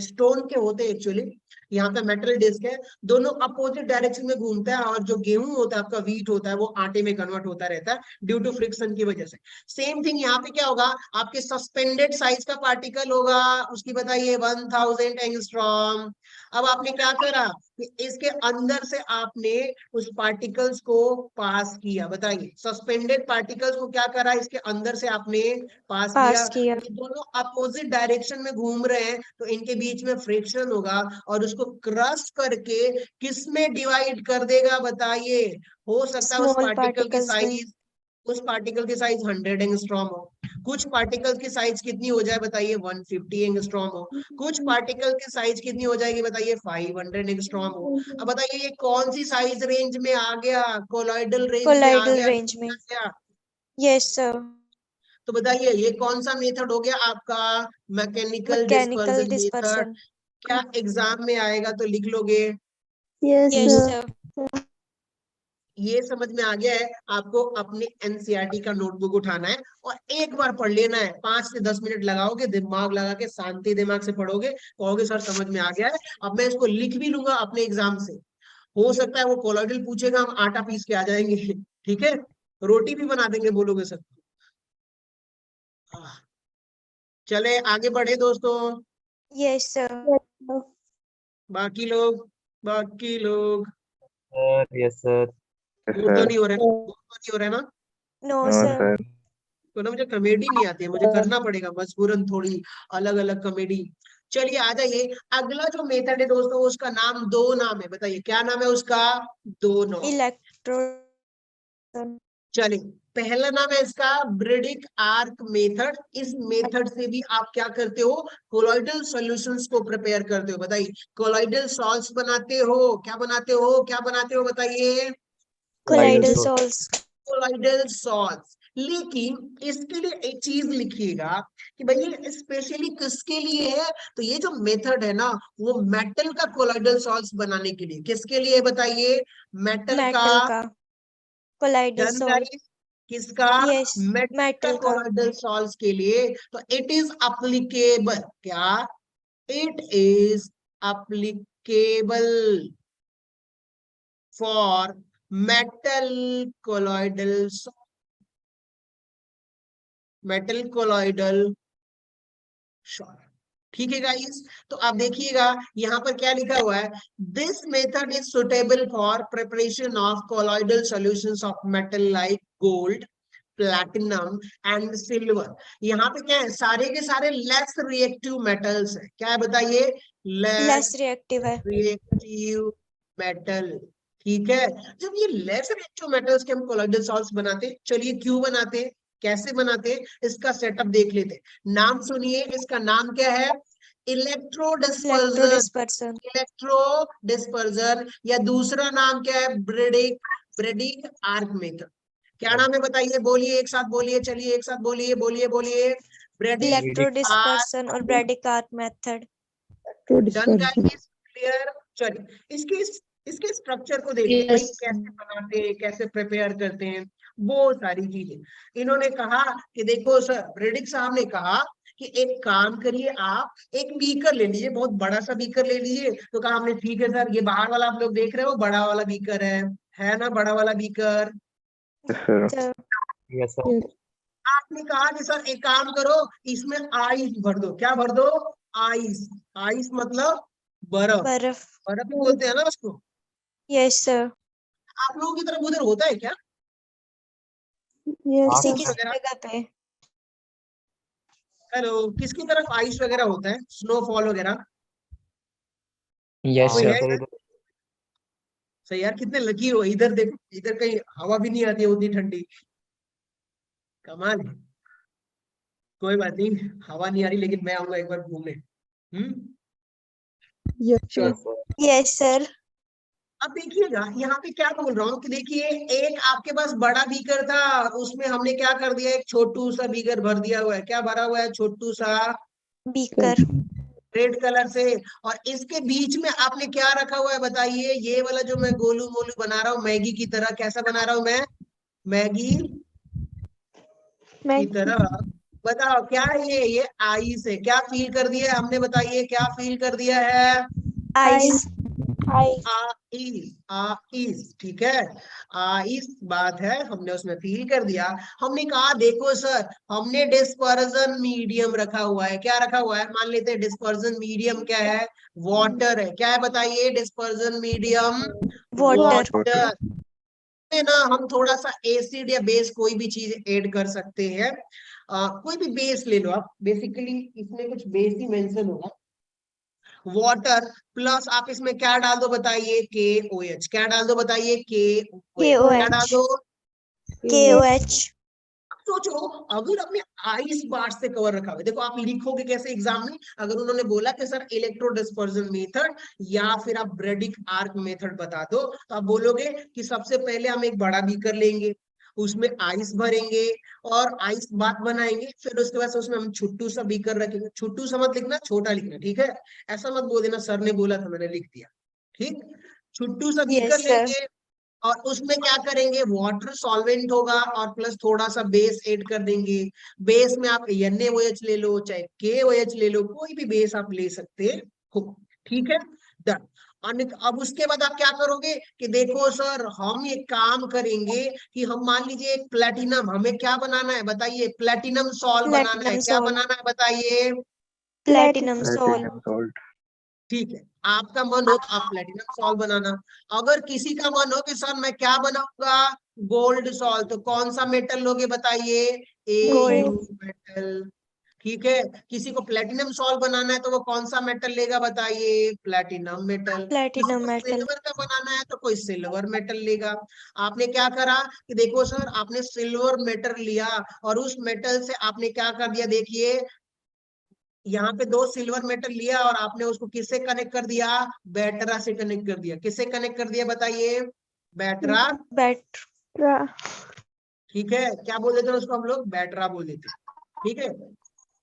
स्टोन के होते हैं एक्चुअली। यहाँ पे मेटल डिस्क है, दोनों अपोजिट डायरेक्शन में घूमता है, और जो गेहूं होता है आपका, व्हीट होता है, वो आटे में कन्वर्ट होता रहता है ड्यू टू फ्रिक्शन की वजह से। सेम थिंग यहाँ पे क्या होगा, आपके सस्पेंडेड साइज का पार्टिकल होगा, उसकी बताइए 1000 एंगस्ट्रॉम। अब आपने क्या करा कि इसके अंदर से आपने उस पार्टिकल्स को पास किया। बताइए सस्पेंडेड पार्टिकल्स को क्या करा, इसके अंदर से आपने पास किया। पास किया। ये दोनों अपोजिट डायरेक्शन में घूम रहे हैं, तो इनके बीच में फ्रिक्शन होगा, और उसको क्रश करके किस में डिवाइड कर देगा बताइए। हो सकता है स्मॉल पार्टिकल्स में। उस पार्टिकल की साइज 100 एंगस्ट्रॉम हो, कुछ पार्टिकल की साइज कितनी हो जाए बताइए, 150 एंगस्ट्रॉम हो, कुछ पार्टिकल की साइज कितनी हो जाएगी बताइए, 500 एंगस्ट्रॉम हो। अब बताइए ये कौन सी साइज रेंज में आ गया, कोलॉइडल रेंज में आ कोलॉइडल गया, रेंज में। आ गया। Yes sir. तो बताइए ये कौन सा मेथड हो गया आपका, mechanical mechanical dispersion method. Dispersion. क्या एग्जाम में आएगा तो लिख लोगे। Yes sir. ये समझ में आ गया है, आपको अपने एनसीईआरटी का नोटबुक उठाना है और एक बार पढ़ लेना है। 5 से 10 मिनट लगाओगे, दिमाग लगा के शांति दिमाग से पढ़ोगे, कहोगे सर समझ में आ गया है। अब मैं इसको लिख भी लूंगा अपने एग्जाम से, हो सकता है वो कोलॉइडल पूछेगा, हम आटा पीस के आ जाएंगे। ठीक है, रोटी भी बना देंगे बोलोगे सर। चले आगे बढ़े दोस्तों। Yes sir. बाकी लोग, बाकी लोग सर यस सर। बोर तो नहीं हो रहे ना, बोर तो नहीं हो रहे ना। No no sir. सर। तो ना मुझे कॉमेडी नहीं आती है, मुझे करना पड़ेगा मजबूरन थोड़ी अलग अलग कॉमेडी। चलिए आ जाइए, अगला जो मेथड है दोस्तों, उसका नाम, दो नाम है, बताइए क्या नाम है उसका, दो नाम। इलेक्ट्रो। चलिए, पहला नाम है इसका ब्रिडिक आर्क मेथड। इस मेथड से भी आप क्या करते हो, कोलॉइडल सॉल्यूशंस को प्रिपेयर करते हो। बताइए कोलॉइडल सॉल्ट्स बनाते हो, क्या बनाते हो, क्या बनाते हो बताइए, कोलॉइडल सॉल्ट्स। Colloidal salts. लेकिन इसके लिए एक चीज लिखिएगा कि भाई ये स्पेशली किसके लिए है, तो ये जो मेथड है ना, वो मेटल का कोलॉइडल सॉल्ट्स बनाने के लिए। किसके लिए बताइए, मेटल का। मेटल का कोलॉइडल डन सॉल्ट। गाइस, किसका, यस। मेटल का मेटल का। कोलॉइडल सॉल्ट्स के लिए। तो इट इज अप्लीकेबल, क्या, it is applicable for metal colloidal, metal colloidal salt. ठीक है गाइस, तो आप देखिएगा यहाँ पर क्या लिखा हुआ है, this method is suitable for preparation of colloidal solutions of metal like gold, platinum and silver. यहाँ पे क्या है, सारे के सारे लेस रिएक्टिव मेटल्स है। क्या है बताइए, लेस लेस रिएक्टिव है। Reactive metal. ठीक है, जब ये लेस रिएक्टिव मेटल्स के हम कोलॉइडल सॉल्ट्स बनाते, चलिए क्यों बनाते, कैसे बनाते हैं इसका सेटअप देख लेते हैं। नाम सुनिए, इसका नाम क्या है? Electro dispersion. Dispersion. Electro dispersion या दूसरा नाम क्या है? Bredig arc method. क्या नाम है बताइए, बोलिए एक साथ बोलिए, चलिए एक साथ बोलिए, बोलिए ब्रेडिक इलेक्ट्रो आर्क। डिस्पर्सन और Bredig arc method. Done guys, clear? चलिए इसके स्ट्रक्चर को देखिए भाई, कैसे बनाते हैं, कैसे प्रिपेयर करते हैं, वो सारी चीजें इन्होंने कहा कि देखो सर, ब्रेडिक साहब ने कहा कि एक काम करिए, आप एक बीकर ले लीजिए, बहुत बड़ा सा बीकर ले लीजिए। तो कहा हमने ठीक है सर, ये बाहर वाला आप लोग देख रहे हो बड़ा वाला बीकर है ना, बड़ा वाला बीकर। Yes sir. आपने कहा कि सर एक काम करो, इसमें आइस भर दो। क्या भर दो? आइस। आइस मतलब बर्फ। बर्फ। बर्फ ही बोलते हैं ना उसको। Yes sir. आप लोगों की तरफ उधर होता है क्या हाँ किसी आइस किसी वगैरह? जगह पे। हेलो, किसकी तरफ आइस वगैरह होता है, स्नोफॉल वगैरह? यस कोई है सर इधर? सही यार, कितने लकी हो, इधर देखो, इधर कहीं हवा भी नहीं आती है उतनी ठंडी। कमाल है। कोई बात नहीं, हवा नहीं आ रही, लेकिन मैं आऊंगा एक बार घूमने। चलो, यस सर। Yes sir. अब देखिएगा यहाँ पे क्या बोल रहा हूँ कि देखिए, एक आपके पास बड़ा बीकर था, उसमें हमने क्या कर दिया, एक छोटू सा बीकर भर दिया हुआ है। क्या भरा हुआ है? छोटू सा बीकर। रेड कलर से। और इसके बीच में आपने क्या रखा हुआ है बताइए? ये वाला जो मैं गोलू मोलू बना रहा हूँ मैगी की तरह, कैसा बना रहा हूँ मैं? मैगी की तरह। बताओ क्या है ये आइस है। क्या फील कर दिया है हमने, बताइए क्या फील कर दिया है? आइस। आइस। आइस, ठीक है, आइस बात है, हमने उसमें फील कर दिया। हमने कहा देखो सर, हमने डिस्पर्जन मीडियम रखा हुआ है। क्या रखा हुआ है? मान लेते हैं डिस्पर्जन मीडियम क्या है? वाटर है। क्या है बताइए? Dispersion medium water. वाटर में ना हम थोड़ा सा एसिड या बेस कोई भी चीज ऐड कर सकते हैं। कोई भी बेस ले लो आप, बेसिकली इसमें कुछ बेस ही मेंशन होगा। वाटर प्लस आप इसमें क्या डाल दो बताइए? KOH। क्या डाल दो बताइए? KOH। क्या डाल KOH। दो? KOH। सोचो, अगर आपने आइस बार से कवर रखा हुआ है, देखो आप लिखोगे कैसे एग्जाम में? अगर उन्होंने बोला कि सर इलेक्ट्रो डिस्पर्जन मेथड या फिर आप ब्रेडिक आर्क मेथड बता दो, तो आप बोलोगे कि सबसे पहले हम एक बड़ा बीकर लेंगे, उसमें आइस भरेंगे और आइस बात बनाएंगे, फिर उसके बाद उसमें हम छुट्टू सा बीकर रखेंगे। छुट्टू सा मत लिखना, छोटा लिखना, ठीक है? ऐसा मत बोल देना सर ने बोला था मैंने लिख दिया, ठीक? छुट्टू सा बीकर यस सर। लेंगे और उसमें क्या करेंगे? वाटर सॉल्वेंट होगा और प्लस थोड़ा सा बेस ऐड कर देंगे। बेस में आप NaOH ले लो, चाहे KOH ले लो, कोई भी बेस आप ले सकते हो, ठीक है? डन। अब उसके बाद आप क्या करोगे कि देखो सर, हम एक काम करेंगे कि हम मान लीजिए एक प्लेटिनम, हमें क्या बनाना है बताइए? प्लेटिनम सॉल्ट बनाना है। प्लेटिनम क्या सॉल्ट। बनाना है बताइए? Platinum salt. ठीक है, आपका मन हो तो आप प्लेटिनम सॉल्ट बनाना। अगर किसी का मन हो कि सर मैं क्या बनाऊंगा? गोल्ड सॉल्ट, तो कौन सा मेटल लोगे बताइए? गोल्ड। AU metal. ठीक है, किसी को प्लेटिनम सॉल्ट बनाना है तो वो कौन सा मेटल लेगा बताइए? Platinum metal. किसी प्लेटिनम को मेटल। सिल्वर का बनाना है तो कोई सिल्वर मेटल लेगा। आपने क्या करा कि देखो सर, आपने सिल्वर मेटल लिया और उस मेटल से आपने क्या कर दिया? देखिए, यहाँ पे दो सिल्वर मेटल लिया और आपने उसको किससे कनेक्ट कर दिया? बैटरा से कनेक्ट कर दिया। किससे कनेक्ट कर दिया बताइए? बैटरा। बैटरा। ठीक है, क्या बोल देते हैं उसको हम लोग? बैटरा बोल देते हैं, ठीक है?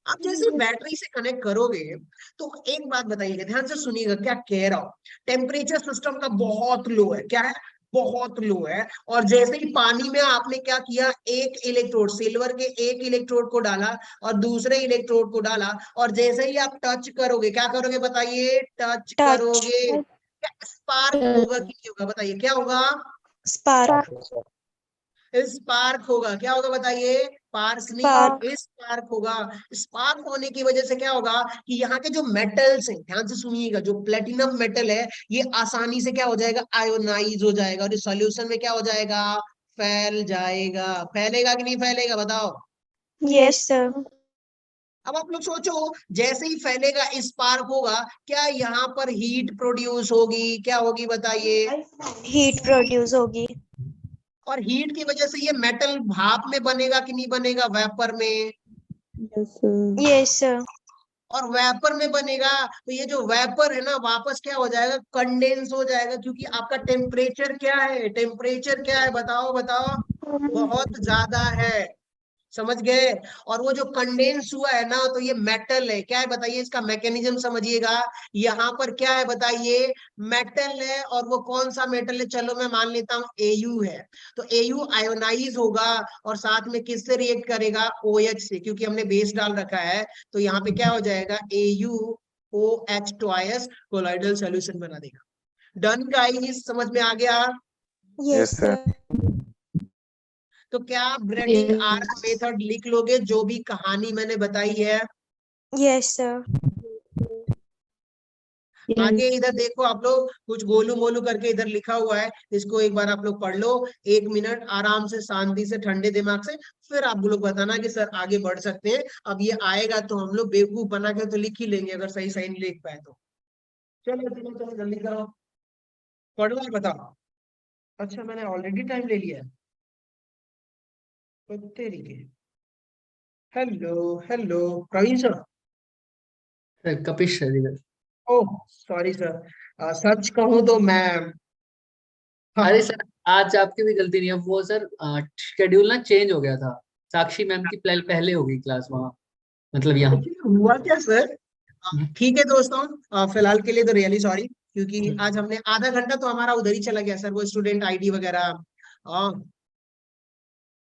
आप जैसे बैटरी से कनेक्ट करोगे तो एक बात बताइएगा, ध्यान से सुनिएगा क्या कह रहा हूं। टेम्परेचर सिस्टम का बहुत लो है। क्या है? बहुत लो है। और जैसे ही पानी में आपने क्या किया, एक इलेक्ट्रोड, सिल्वर के एक इलेक्ट्रोड को डाला और दूसरे इलेक्ट्रोड को डाला, और जैसे ही आप टच करोगे, क्या करोगे बताइए? Touch touch. करोगे, स्पार्क होगा कि नहीं होगा बताइए? क्या होगा? स्पार्क। स्पार्क होगा। क्या होगा बताइए? Spark spark. नहीं, स्पार्क होगा। स्पार्क होने की वजह से क्या होगा कि यहाँ के जो मेटल्स हैं, ध्यान से सुनिएगा, जो प्लेटिनम मेटल है ये आसानी से क्या हो जाएगा? आयोनाइज हो जाएगा और इस सॉल्यूशन में क्या हो जाएगा? फैल जाएगा। फैलेगा कि नहीं फैलेगा बताओ? Yes sir. अब आप लोग सोचो, जैसे ही फैलेगा स्पार्क होगा, क्या यहाँ पर हीट प्रोड्यूस होगी? क्या होगी बताइए? हीट प्रोड्यूस होगी। और हीट की वजह से ये मेटल भाप में बनेगा कि नहीं बनेगा, वेपर में। Yes sir. और वेपर में बनेगा तो ये जो वेपर है ना वापस क्या हो जाएगा, कंडेंस हो जाएगा, क्योंकि आपका टेम्परेचर क्या है, टेम्परेचर क्या है, बताओ बताओ, बहुत ज्यादा है। समझ गए। और वो जो कंडेंस हुआ है ना तो ये मेटल है, क्या है बताइए, इसका मैकेनिज्म समझिएगा। यहाँ पर क्या है बताइए, मेटल है, और वो कौन सा मेटल है, चलो मैं मान लेता हूँ Au है। तो Au आयोनाइज होगा और साथ में किससे रिएक्ट करेगा, OH से, क्योंकि हमने बेस डाल रखा है। तो यहाँ पे क्या हो जाएगा, AuOH ट्वाइस कोलाइडल सोल्यूशन बना देगा। डन गाइस, समझ में आ गया। Yes sir. तो क्या आप ब्रेडिंग आर्क मेथड लिख लोगे, जो भी कहानी मैंने बताई है। Yes sir. आगे इधर देखो आप लोग, कुछ गोलू मोलू करके इधर लिखा हुआ है, इसको एक बार आप लोग पढ़ लो। 1 मिनट आराम से, शांति से, ठंडे दिमाग से, फिर आप लोग बताना कि सर आगे बढ़ सकते हैं। अब ये आएगा तो हम लोग बेवकूफ बना के तो लिख ही लेंगे, अगर सही सही नहीं लिख पाए तो। चलो चलो चलो जल्दी करो, पढ़ो और बताओ। अच्छा मैंने ऑलरेडी टाइम ले लिया है, तो तेरी के। Hello hello, Praveen sir. Kapish sir इधर। ओह सॉरी सर, सच कहूँ तो मैं, हाँ अरे सर, आज आपकी भी गलती नहीं है, वो सर शेड्यूल ना चेंज हो गया था। साक्षी मैम की पहले हो गई क्लास वहाँ, मतलब यहाँ। हुआ क्या सर। ठीक है दोस्तों, फिलहाल के लिए तो रियली सॉरी, क्योंकि आज हमने आधा घंटा तो हमारा उधर ही चला गया सर, वो स्टूडेंट आईडी वगैरह।